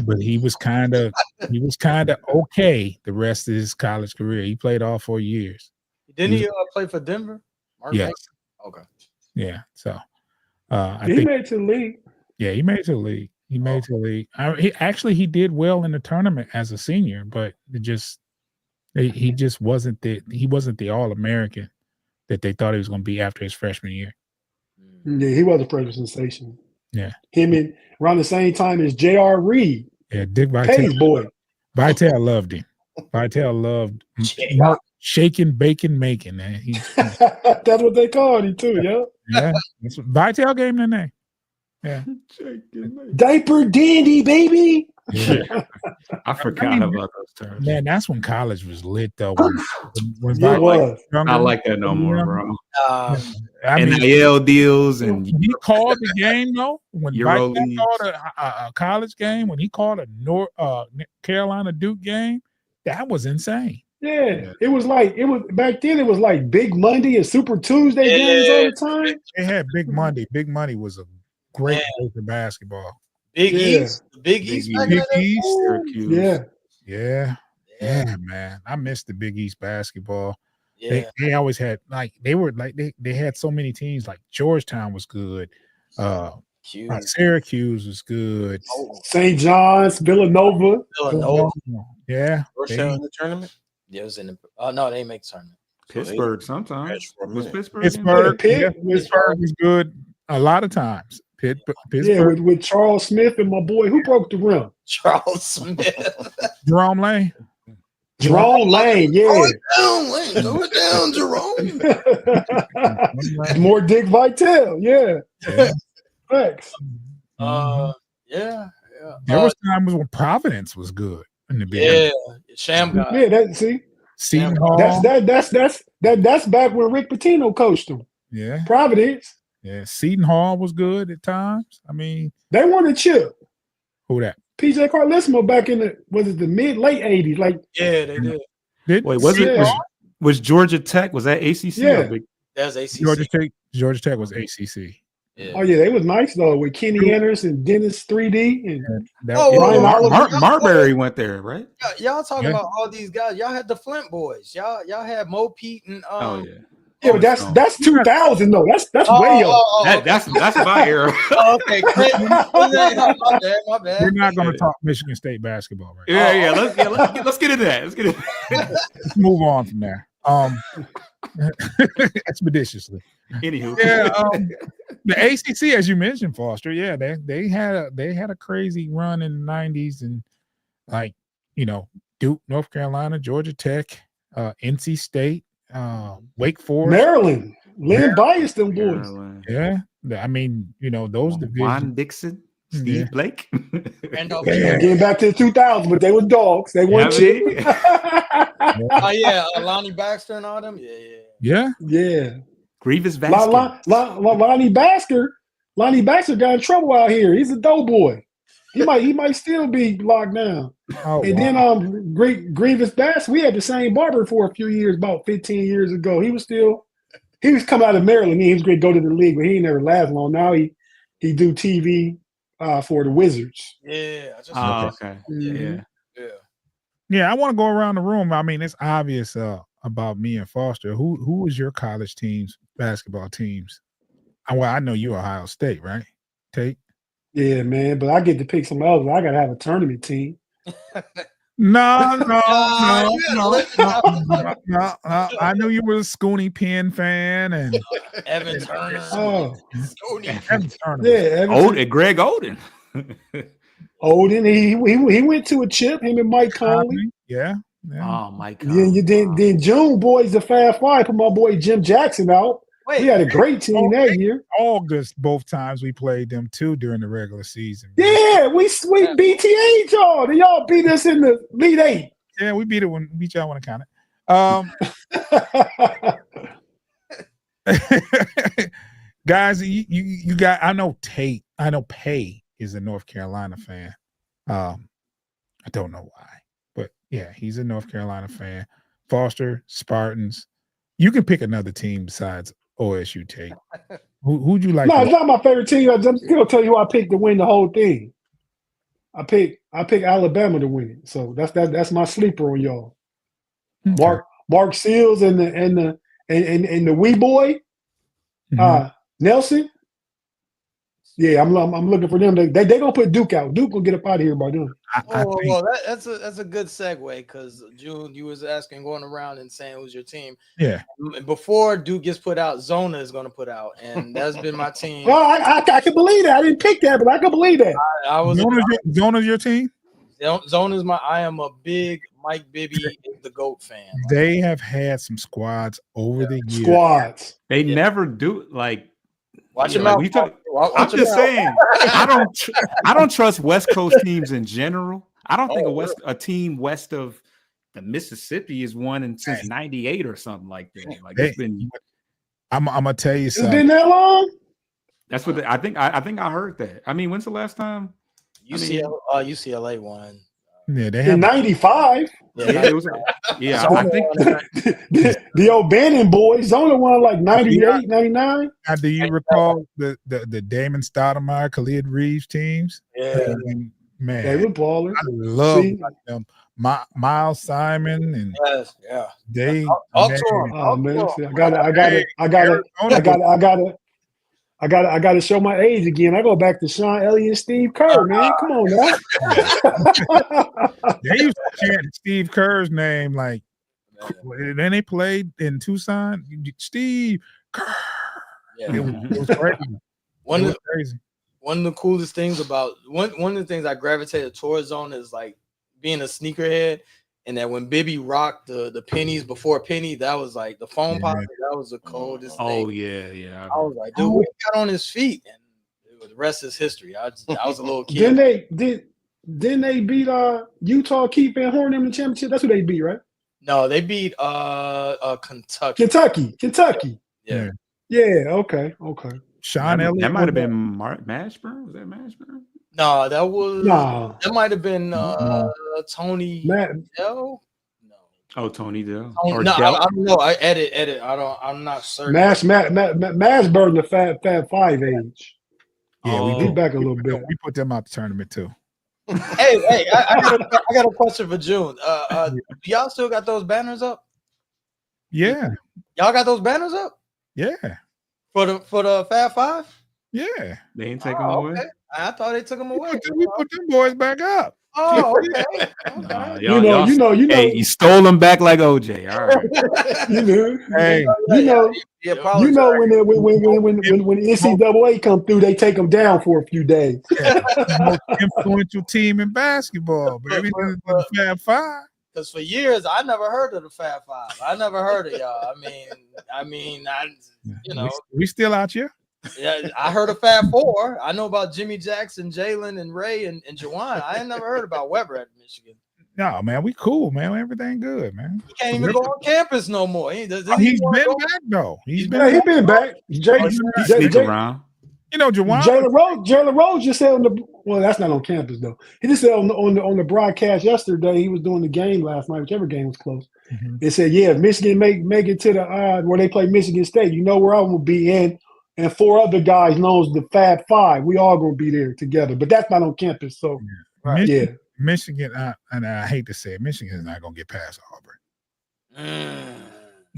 But he was kind of okay the rest of his college career. He played all 4 years. Didn't he play for Denver? Mark Yes. Macon? Okay. Yeah. So I He think made it to the league. yeah, he made it to the league. He made it to the league. He did well in the tournament as a senior, but he just wasn't the All-American that they thought he was going to be after his freshman year. Yeah, he was a freshman sensation. Yeah. Him and around the same time as J.R. Reed, Yeah, Dick Pay's boy. Vitale loved him. Vitale loved Mark shaking, bacon, making. Man. That's what they called him too, yeah. Yeah, Vitale gave him the name. Yeah, Diaper dandy, baby. yeah. I forgot about those terms. Man, that's when college was lit though. When Yeah, it was. I like that no more, bro. I mean, NIL deals and when he called the game though. When Euro Vitale leagues. called a college game, when he called a Carolina Duke game, that was insane. Yeah, it was back then. It was like Big Monday and Super Tuesday games all the time. They had Big Monday. Big Money was a great day for basketball. Big Yeah. East. Big East. Big back Big in the day? East. Syracuse. Yeah, Yeah, man. I missed the Big East basketball. Yeah. They always had they had so many teams. Like Georgetown was good. Syracuse was good. St. John's, Villanova. Villanova. Yeah. Georgetown in the tournament. Yeah, it was in the. No, they make tournament. Pittsburgh sometimes. For a Was minute. Pittsburgh? Pittsburgh, Pitt Pittsburgh was good a lot of times. Yeah, Pittsburgh, with Charles Smith and my boy, who broke the rim? Charles Smith. Jerome Lane. Jerome Lane, yeah. Go down, Jerome. More Dick Vitale, yeah. Yeah. Facts. Yeah. There was times when Providence was good in the beginning. Yeah. Sham guy. Yeah, Seton Hall. That's back when Rick Pitino coached them. Yeah. Providence. Yeah. Seton Hall was good at times. I mean, They won a chip. who that? PJ Carlesimo back in the mid-late 80s. Like, Yeah, they did. Wait, was Georgia Tech? Was that ACC? Yeah. Or Big? That's ACC. Georgia Tech was ACC. Yeah. oh yeah, they was nice though with Kenny Anderson, Dennis 3D, and Marbury went there, right? Y'all talking Yeah. about all these guys. Y'all had the Flint boys. Y'all had Mo Pete and Oh yeah. yeah, but that's 2000 though. That's way up. That's my era. Okay, great. My bad. We're not going to talk Michigan State basketball right now. Let's get into that. Let's get into Let's move on from there. Expeditiously. Anywho. Yeah, the ACC, as you mentioned, Foster. Yeah, they had a crazy run in the 90s, and like Duke, North Carolina, Georgia Tech, NC State, Wake Forest, Maryland, Lynn Bias, them boys. Yeah, I mean, those divisions. Juan Dixon, Steve Blake. Getting back to the 2000s, but they were dogs. They weren't cheap. Oh yeah, Lonnie Baxter and all them. Yeah. Grievous Vasquez. Lonnie Baxter got in trouble out here. He's a doughboy. He might still be locked down. Oh, and then Grievous Bass, we had the same barber for a few years, about 15 years ago. He was coming out of Maryland. He was going to go to the league, but he ain't never last long. Now he do TV for the Wizards. Yeah. Okay. Mhm. Yeah, I want to go around the room. I mean, it's obvious about me and Foster. Who was your college teams, basketball teams? Well, I know you're Ohio State, right? Tate? Yeah, man, but I get to pick some others. I got to have a tournament team. No. I knew you were a Scooney Penn fan and Evan Turner. Oh, Evan Turner. yeah, Greg Oden. Oden. He went to a chip. Him and Mike Conley. Yeah. Oh my God. Then June boys the Fab Five put my boy Jim Jackson out. We had a great team that year. August, both times we played them too during the regular season. Man. Yeah, we BTA'd y'all. Then y'all beat us in the Elite Eight. Yeah, we beat y'all when it counted. Guys, you got. I know Tate. I know Pay is a North Carolina fan. I don't know why, but yeah, he's a North Carolina fan. Foster, Spartans. You can pick another team besides OSU. Tate. Who'd you like? No, it's not my favorite team. I'm just gonna tell you who I picked to win the whole thing. I picked Alabama to win it. So that's my sleeper on y'all. Okay. Mark Seals and the wee boy, Nelson. Yeah, I'm looking for them. They gonna put Duke out. Duke will get up out of here by them. Well, that's a good segue because June, you was asking, going around and saying who's your team. Yeah. Before Duke gets put out, Zona is going to put out, and that's been my team. Well, I can believe that. I didn't pick that, but I can believe that. Zona's your team. Zona's I am a big Mike Bibby the GOAT fan. They have had some squads over the years. Squads. They never do like. Watch him out. I'm just saying, I don't trust West Coast teams in general. I don't think a team west of the Mississippi is won since '98 or something like that. Like it's been. I'm gonna tell you something. It's been that long. That's what I think. I think I heard that. I mean, when's the last time? UCLA won. Yeah, they have in '95. Yeah, it was. Yeah, I think the O'Bannon boys. Zona won like 98, 99. Now, do you recall the Damon Stoudemire, Khalid Reeves teams? Yeah, man, they were ballers. I love them. Miles Simon and they. Oh man, I gotta show my age again. I go back to Sean Elliott and Steve Kerr, man. Come on now. They used to chant Steve Kerr's name like, then they played in Tucson. Steve Kerr. Yeah. It was crazy. One of the coolest things about one of the things I gravitated towards Zona is like being a sneakerhead. And that when Bibby rocked the pennies before Penny, that was like the phone pocket. That was the coldest thing. Oh yeah. I was like, dude, what got on his feet? And the rest is history. I was a little kid. Didn't they beat Utah, Keith Van Horn in the championship? That's who they beat, right? No, they beat Kentucky. Kentucky. Yeah. Yeah. Okay. Sean Elliott. That might have been Mashburn. Was that Mashburn? No, that might have been Tony Dell. No. Oh, Tony Dell. I don't know. I edit. I'm not certain. Mashburn, the Fab Five age. Yeah, we beat back a little bit. We put them out the tournament too. Hey, I got a question for June. Y'all still got those banners up? Yeah. Y'all got those banners up? Yeah. For the Fab Five? Yeah. They ain't taking them away. Okay. I thought they took them away. We put them boys back up. Oh, okay. You know. Hey, you stole them back like OJ. All right. You know when NCAA come through, they take them down for a few days. The most influential team in basketball, baby. The Fab Five. Because for years I never heard of the Fab Five. I never heard of y'all. I mean, we still out here. Yeah, I heard of Fab Four. I know about Jimmy Jackson, Jalen, and Ray, and Juwan. I ain't never heard about Weber at Michigan. No, man, we cool, man. Everything good, man. He can't even go on campus no more. He's been back though. He's been back. Sneak around. You know, Juwan. Jalen Rose just said that's not on campus though. He just said on the broadcast yesterday. He was doing the game last night, whichever game was close. Mm-hmm. They said, if Michigan make it to the where they play Michigan State, you know where I will be in. And 4 other guys known as the Fab Five. We all gonna be there together, but that's not on campus. So, Michigan, and I hate to say it, Michigan is not gonna get past Auburn.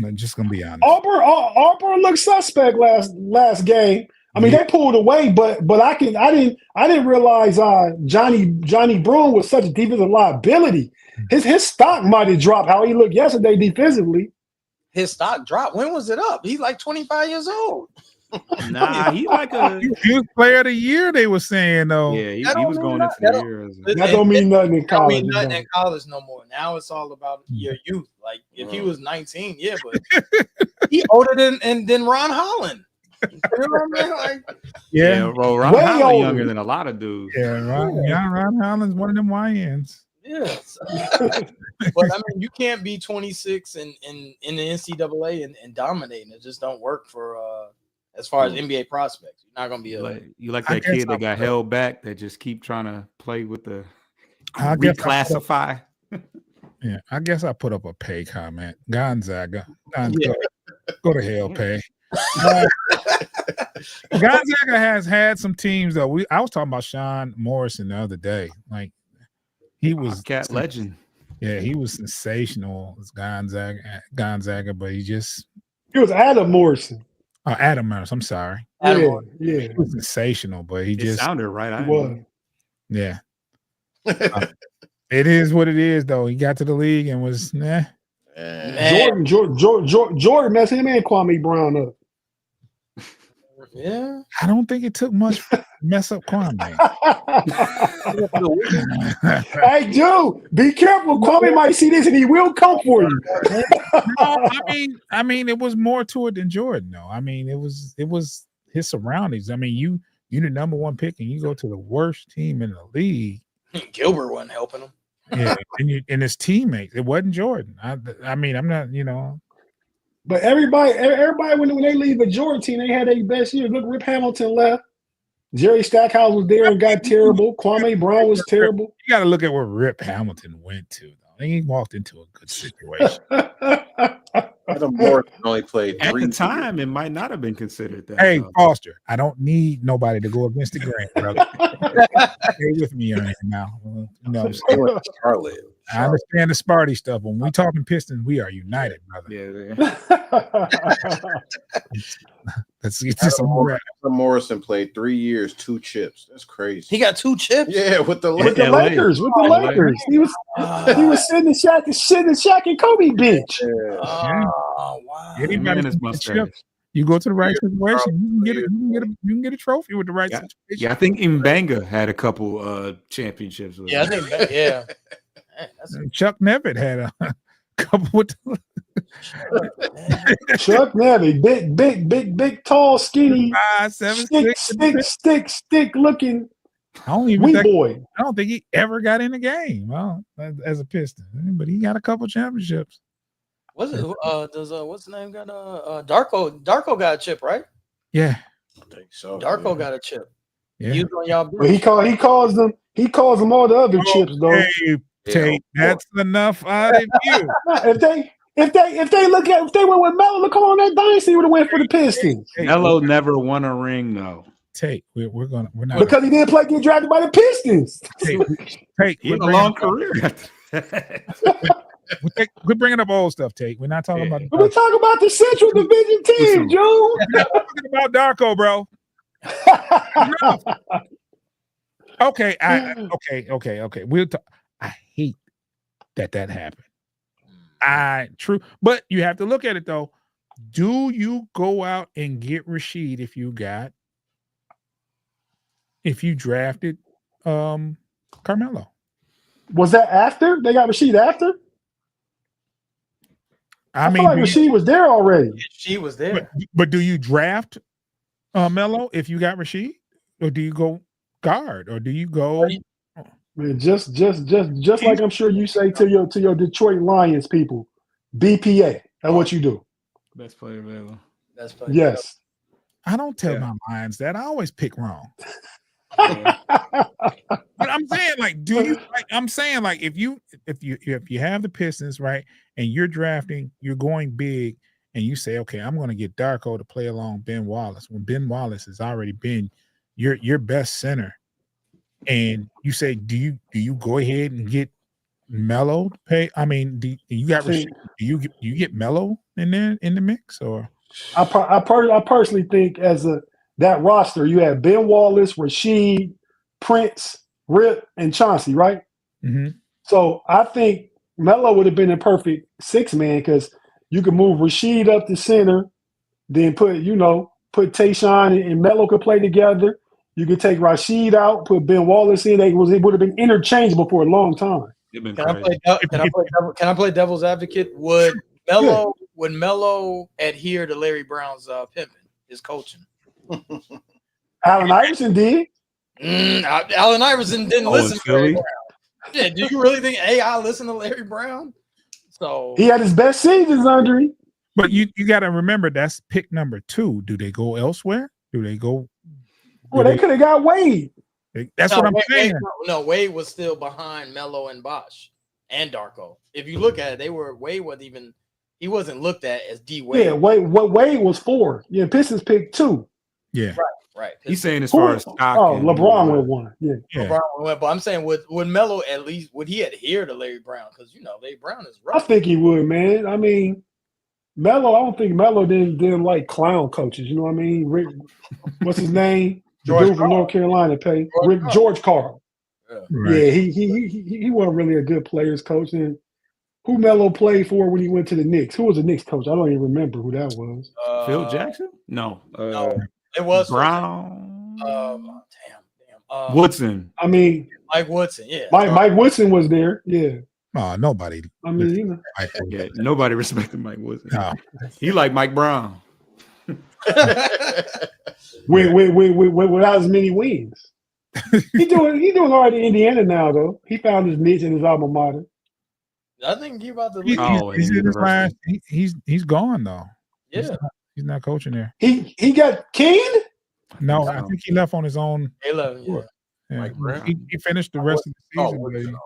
I'm just gonna be honest. Auburn looked suspect last game. I mean, they pulled away, but I didn't realize Johnny Broome was such a defensive liability. His stock might have dropped. How he looked yesterday defensively. His stock dropped. When was it up? He's like 25 years old. Nah, he like a He was player of the year. They were saying though. yeah. He That was don't going mean into that the don't- year as a, Listen, That don't mean nothing in It don't mean college. nothing no. in college no more. Now it's all about your youth. Like if he was 19, yeah, but he older than Ron Holland. You know what I mean? Like, Yeah, bro. Ron Way Holland older. younger than a lot of dudes. yeah. Ron Holland's one of them YNs. yes. But I mean, you can't be 26 and in the NCAA and dominating. It just don't work for as far as NBA prospects. You're not gonna be You like I that guess kid that I'm- got held back that just keep trying to play with the I guess I reclassify. Yeah, I guess I put up a pay comment. Gonzaga, go to hell, pay. Gonzaga has had some teams though. I was talking about Sean Morrison the other day. Like he was Cat legend. Yeah, he was sensational as Gonzaga, but he just It was Adam Morrison. Adam Morrison. I'm sorry, Yeah. he was sensational, but he It just sounded right. I He was. yeah. It is what it is, though. He got to the league and was Man. Jordan messed him and Kwame Brown up. yeah. I don't think it took much to mess up Kwame. Hey, dude, be careful. Kwame might see this and he will come for you. No, I mean, it was more to it than Jordan, though. I mean, it was his surroundings. I mean, you're the number one pick and you go to the worst team in the league. Gilbert wasn't helping him. Yeah, and his teammates. It wasn't Jordan. I mean, I'm not, But everybody when they leave a Jordan team, they had their best year. Look, Rip Hamilton left. Jerry Stackhouse was there and got terrible. Kwame Brown was terrible. You got to look at where Rip Hamilton went to, though. He walked into a good situation. Adam Morrison only played At 3 the years. time, it might not have been considered that. Hey, though. Foster, I don't need nobody to go against the grain, brother. Stay with me on here now. They went to Charlotte. I understand the Sparty stuff. When we talking Pistons, we are united, brother. Yeah. Let's get this on Adam Morrison played 3 years, 2 chips. That's crazy. He got 2 chips. Yeah, with the With the LA. Lakers. With the Lakers. He was sitting in Shaq and Kobe bench. Yeah. Oh wow. Anybody Man, can his get mustache. chips. You go to the right situation, you can get a trophy with the right situation. Yeah, I think Mbanga had a couple championships. With Yeah, I him. think that, yeah. Man, that's Chuck Nevitt had a couple with Chuck Nevy, big, tall, skinny, 5, 7, stick looking I don't even wee think boy. I don't think he ever got in the game as a Piston, but he got a couple championships. what's it? Does what's the name got Darko? Darko got a chip, right? Yeah, I think so. Darko got a chip. yeah. He was on y'all But he calls them all the other chips though. Hey, Tate, that's enough out of you. If they went with Melo, look on that dynasty would have went for the Pistons. Hey, Melo never won a ring though. Tate, we're not Because he didn't get drafted by the Pistons. Tate, He had a long career. We're bringing up old stuff, Tate. We're not talking about. We're talking about the Central Division team, Joe. We're talking about Darko, bro. Okay, okay. We'll talk. I hate that happened. True, but you have to look at it though. Do you go out and get Rashid if you drafted Carmelo? Was that after they got Rashid after? I mean, feel like Rashid was there already. She was there. But do you draft Melo if you got Rashid, or do you go guard, or do you go? Man, just like I'm sure you say to your Detroit Lions people, BPA. That's what you do. Best player available. That's funny. Yes. I don't tell my Lions that. I always pick wrong. But I'm saying, like, do you? Like, I'm saying, like, if you have the Pistons, right, and you're drafting, you're going big, and you say, okay, I'm going to get Darko to play along Ben Wallace when Ben Wallace has already been your best center, and you say, do you go ahead and get Melo to pay? I mean, do you get Melo in there in the mix, or? I personally think that roster, you had Ben Wallace, Rashid, Prince, Rip, and Chauncey, right? Mm-hmm. So I think Melo would have been a perfect 6-man because you could move Rashid up to center, then put, put Tayshaun and Melo could play together. You could take Rashid out, put Ben Wallace in. It would have been interchangeable for a long time. Can I play devil's advocate? Would Melo adhere to Larry Brown's pimping, his coaching? Allen Iverson did. Allen Iverson didn't listen to Larry Brown. Yeah, do you really think AI listened to Larry Brown? So he had his best seasons under him. But you got to remember that's pick number 2. Do they go elsewhere? Do they go? Well, they could have got Wade. That's what I'm saying. Wade was still behind Melo and Bosh and Darko. If you look at it, he wasn't looked at as D Wade. Yeah, Wade was 4. Yeah, Pistons picked 2. Yeah, right. He's saying as far as stock. LeBron went 1. Yeah, LeBron went. But I'm saying would Melo at least would he adhere to Larry Brown? Because Larry Brown is rough. I think he would, man. I mean, Melo. I don't think Melo didn't like clown coaches. You know what I mean? Rick, what's his name? The dude from North Carolina, George Karl. Yeah, he wasn't really a good players coach. And who Melo played for when he went to the Knicks? Who was the Knicks coach? I don't even remember who that was. Phil Jackson? No. No, it was Brown. Woodson. I mean, Mike Woodson. Yeah, Mike Woodson was there. Yeah. Oh, nobody. I mean, yeah, nobody respected Mike Woodson. No. He liked Mike Brown. Without as many wins. He doing all right in Indiana now, though. He found his niche in his alma mater. I think he about to. He's gone though. Yeah, he's not coaching there. He got canned. No, I think he left on his own. He left. Yeah. Mike Brown. He finished the rest of the season.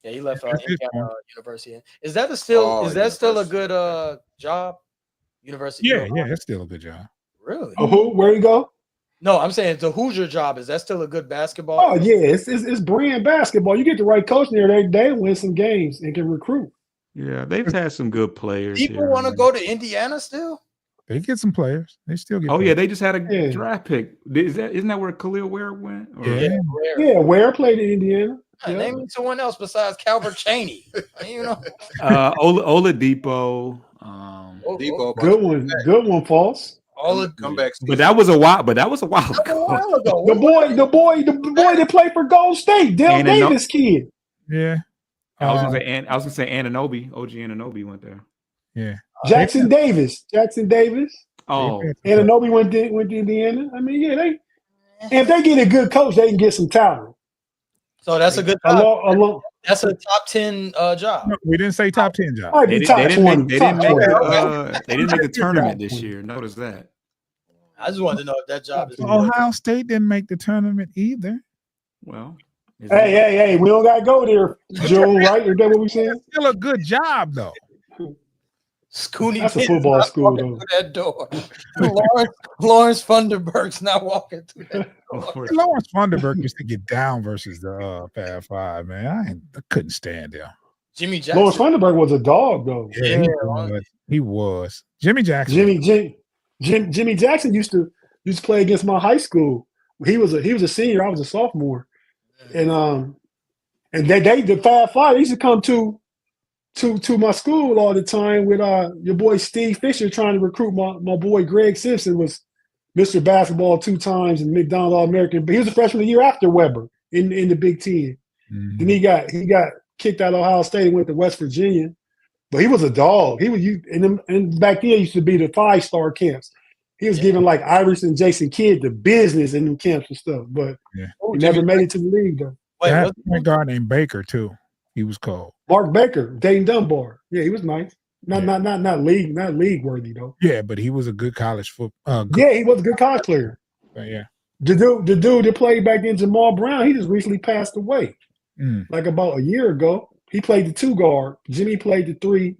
Yeah, he left Indiana University. Is that still a good job? University. Yeah, that's still a good job. Really? Where you go? No, I'm saying the Hoosier job. Is that still a good basketball? Oh yeah, it's brand basketball. You get the right coach there, they win some games and can recruit. Yeah, they've had some good players. People want to go to Indiana still. They get some players. They still get. Yeah, they just had a draft pick. Isn't that where Khalil Ware went? Ware played in Indiana. Name me someone else besides Calvert Chaney. Oladipo. Good one, False. Comeback. But that was a while ago. The boy that played for Gold State, Dale Davis kid. Yeah. I was gonna say Anunoby. OG Anunoby went there. Yeah. Jackson Davis. Oh. Anunoby went to Indiana. I mean, if they get a good coach, they can get some talent. So that's a good job. That's a top 10 job. No, we didn't say top 10 job. They didn't make the tournament this year. Notice that. I just wanted to know if that job is. Ohio State didn't make the tournament either. Well, hey, we don't gotta go there, Joe. Right? Is that what we saying? Still a good job though. That's a football school though. That door. Lawrence Funderburg's not walking through that door. Lawrence Funderburg used to get down versus the Fab Five, man. I couldn't stand him. Jimmy Jackson. Lawrence Funderburg was a dog though. Yeah, he was. Jimmy Jackson. Jimmy Jackson used to play against my high school. He was a senior. I was a sophomore, and the Fab Five used to come to my school all the time with your boy Steve Fisher trying to recruit my boy Greg Simpson, was Mr. Basketball 2 times and McDonald All-American. But he was a freshman the year after Weber in the Big Ten. Mm-hmm. Then he got kicked out of Ohio State and went to West Virginia. But he was a dog. He was and back then used to be the 5-star camps. He was giving like Iverson, Jason Kidd the business in them camps and stuff. But he never made it to the league though. Wait, a guy named Baker too. He was called Mark Baker, Dayton Dunbar. Yeah, he was nice. Not league worthy though. Yeah, but he was a good college football. Yeah, he was a good college player. Yeah. The dude that played back then, Jamal Brown, he just recently passed away. Like about a year ago. He played the 2 guard. Jimmy played the 3.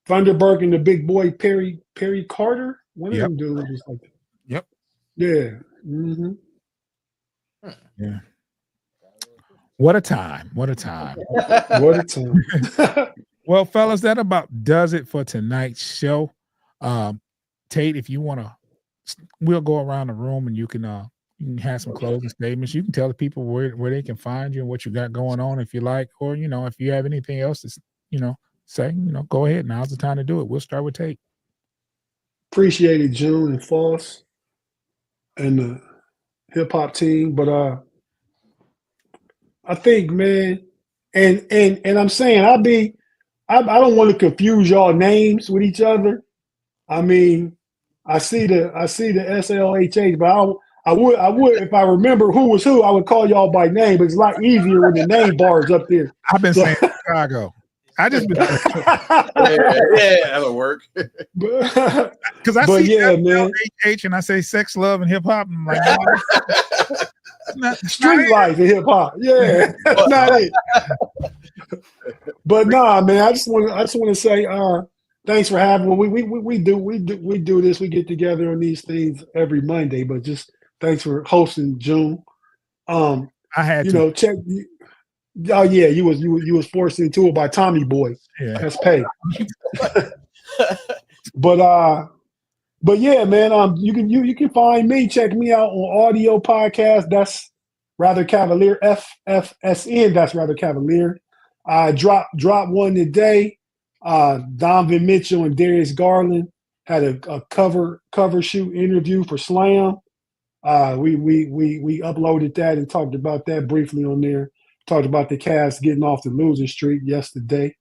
Thunderberg and the big boy Perry Carter. One of them dudes was like that. Yep. Yeah. Mm-hmm. Yeah. What a time. What a time. Well, fellas, that about does it for tonight's show. Tate, if you want to, we'll go around the room and you can have some closing statements. You can tell the people where they can find you and what you got going on if you like, or, if you have anything else to, say, go ahead. Now's the time to do it. We'll start with Tate. Appreciated June and Foss and the hip hop team, but I think, man, and I'm saying I don't want to confuse y'all names with each other. I mean, I see the SLHH, but I would if I remember who was who, I would call y'all by name. But it's a lot easier when the name bar is up there. I've been So- saying Chicago. I just been that'll work. because I But see yeah, man. SLHH and I say sex, love, and hip hop. I'm like, no, Street life and hip hop. Yeah, that's not it. But nah, man, I just want to say thanks for having me. We do this. We get together on these things every Monday, but just thanks for hosting June. I had to. Check. Oh yeah, you was forced into it by Tommy Boy. Yeah. That's pay. But yeah, man. You can find me. Check me out on audio podcast. That's Rather Cavalier. FFSN. That's Rather Cavalier. I dropped one today. Donovan Mitchell and Darius Garland had a cover shoot interview for Slam. We uploaded that and talked about that briefly on there. Talked about the Cavs getting off the losing streak yesterday.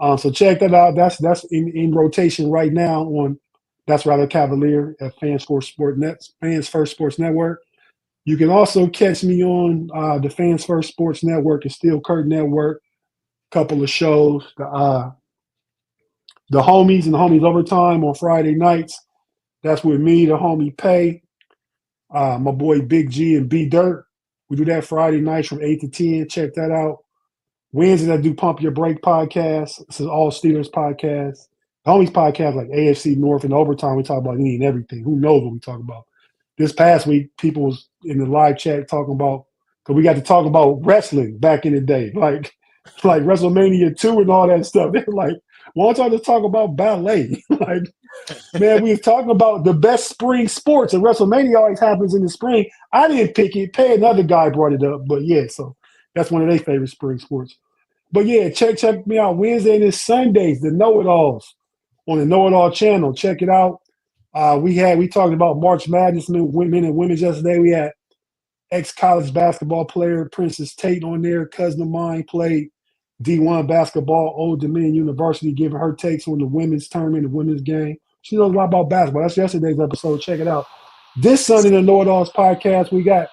So check that out. That's in rotation right now on That's Rather Cavalier at Fans First Sports Network. You can also catch me on the Fans First Sports Network and Steel Curtain Network. Couple of shows. The Homies and the Homies Overtime on Friday nights. That's with me, the homie Pay, my boy Big G and B Dirt. We do that Friday nights from 8 to 10. Check that out. Wednesdays, I do Pump Your Break podcast. This is all Steelers podcast. The Homies podcast, like AFC North and Overtime, we talk about any and everything. Who knows what we talk about? This past week, people was in the live chat talking about, because we got to talk about wrestling back in the day, like WrestleMania 2 and all that stuff. They're like, why don't y'all just talk about ballet? Like, man, we was talking about the best spring sports, and WrestleMania always happens in the spring. I didn't pick it. Pay another guy brought it up, but yeah, so that's one of their favorite spring sports. But yeah, check me out Wednesday and Sundays, the Know-It-Alls on the Know-It-All channel. Check it out. We talked about March Madness men and women's yesterday. We had ex-college basketball player Princess Tate on there. Cousin of mine played D1 basketball, Old Dominion University, giving her takes on the women's tournament, the women's game. She knows a lot about basketball. That's yesterday's episode. Check it out. This Sunday, the Know-It-Alls podcast, we got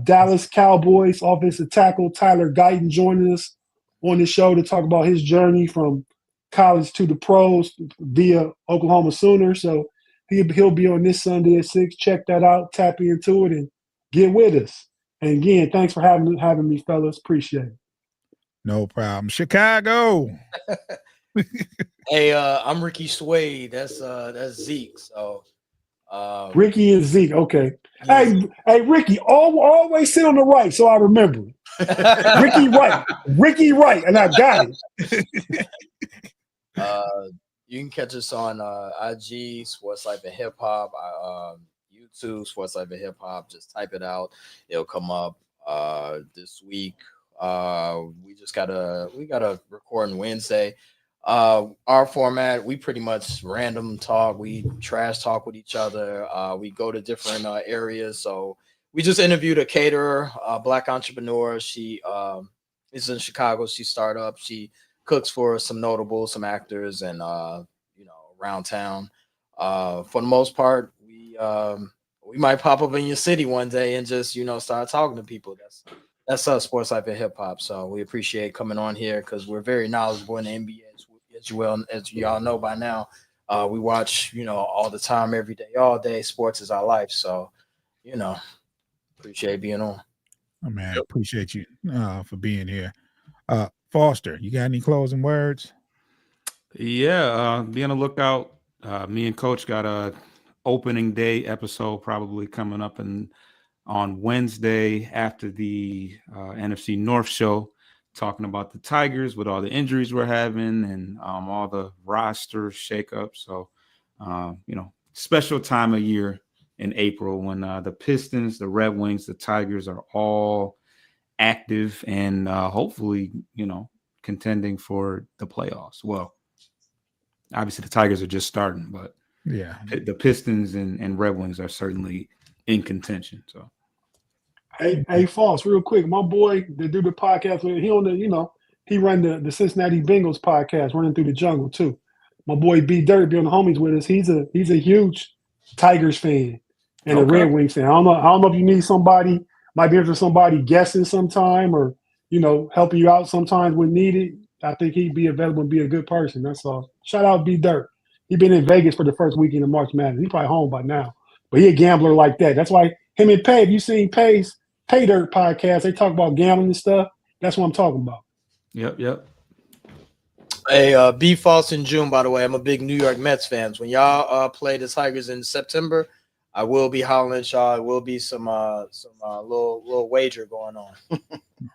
Dallas Cowboys offensive tackle Tyler Guyton joining us on the show to talk about his journey from college to the pros via Oklahoma Sooners. So he'll be on this Sunday at 6. Check that out. Tap into it and get with us. And again, thanks for having me, fellas. Appreciate it. No problem. Chicago. Hey, I'm Ricky Swade. That's Zeke. So Ricky and Zeke. Okay. yes. Hey, Ricky, always sit on the right so I remember. Ricky Wright, and I got it. You can catch us on IG, Sports Life and Hip Hop, YouTube, Sports Life and Hip Hop. Just type it out; it'll come up. This week, we gotta record on Wednesday. Our format, we pretty much random talk. We trash talk with each other. We go to different areas. So we just interviewed a caterer, black entrepreneur. She is in Chicago. She startup. She cooks for some notables, some actors, and around town. For the most part, we might pop up in your city one day and just start talking to people. That's us, Sports Life and Hip Hop. So we appreciate coming on here because we're very knowledgeable in the NBA, as y'all know by now. We watch all the time, every day, all day. Sports is our life. So appreciate being on. Oh man, appreciate you for being here. Foster, you got any closing words? Yeah, be on the lookout. Me and Coach got a opening day episode probably coming up on Wednesday after the NFC North show, talking about the Tigers with all the injuries we're having and all the roster shakeup. So, special time of year in April when the Pistons, the Red Wings, the Tigers are all active and hopefully, contending for the playoffs. Well, obviously the Tigers are just starting, but Yeah. The Pistons and Red Wings are certainly in contention. So, hey, Foss, real quick, my boy that do the podcast with he on the he run the Cincinnati Bengals podcast, Running Through the Jungle too. My boy B Dirt be on the homies with us. He's a huge Tigers fan and a Red Wings fan. I don't know if you need somebody, might be interested in somebody guessing sometime or helping you out sometimes when needed. I think he'd be available and be a good person. That's all. Shout out B Dirt. He been in Vegas for the first weekend of March Madness. He probably home by now. But he a gambler like that. That's why him and Pay, if you seen Pay's Pay Dirt podcast, they talk about gambling and stuff. That's what I'm talking about. Yep. Hey, B False in June, by the way. I'm a big New York Mets fan. When y'all play the Tigers in September, I will be hollering at y'all. It will be some little wager going on.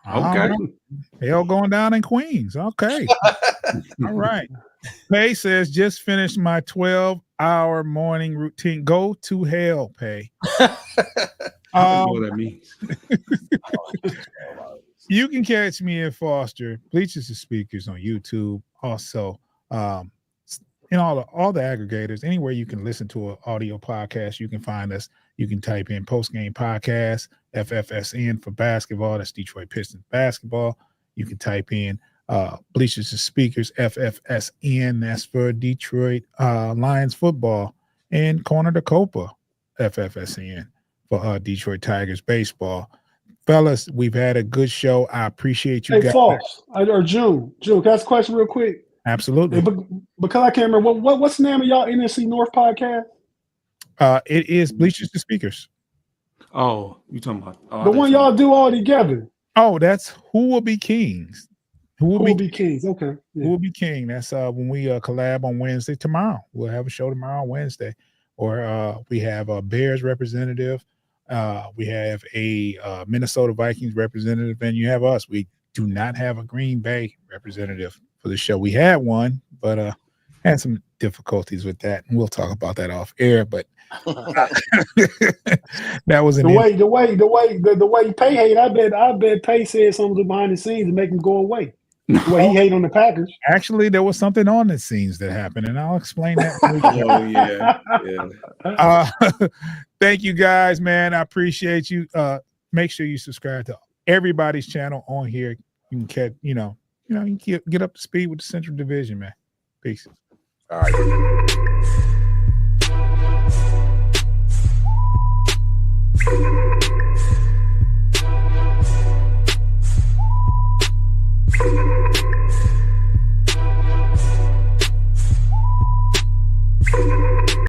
Okay. Hell going down in Queens. Okay. All right. Pay says, just finished my 12-hour morning routine. Go to hell, Pay. I don't know what that means. You can catch me in Foster, Bleachers and Speakers on YouTube. Also, in all the aggregators, anywhere you can listen to an audio podcast, you can find us. You can type in Postgame Podcast, FFSN for basketball. That's Detroit Pistons basketball. You can type in Bleachers and Speakers, FFSN. That's for Detroit Lions football. And Corner to Copa, FFSN for Detroit Tigers baseball. Fellas, we've had a good show. I appreciate you guys. False or June, can I ask a question real quick? Absolutely. Because I can't remember what's the name of y'all NFC North podcast? It is Bleachers and Speakers. Oh, you talking about the one y'all do all together? Oh, that's Who Will Be Kings. Who will be Kings? Okay. Yeah. Who Will Be King? That's when we collab on Wednesday tomorrow. We'll have a show tomorrow on Wednesday, or we have a Bears representative. We have a Minnesota Vikings representative, and you have us. We do not have a Green Bay representative for the show. We had one, but had some difficulties with that, and we'll talk about that off air. But that was the way Pay hate. I bet Pay said something behind the scenes to make him go away. The way he hate on the Packers. Actually, there was something on the scenes that happened, and I'll explain that. Thank you guys, man. I appreciate you. Make sure you subscribe to everybody's channel on here. You can catch, you can get up to speed with the Central Division, man. Peace. All right.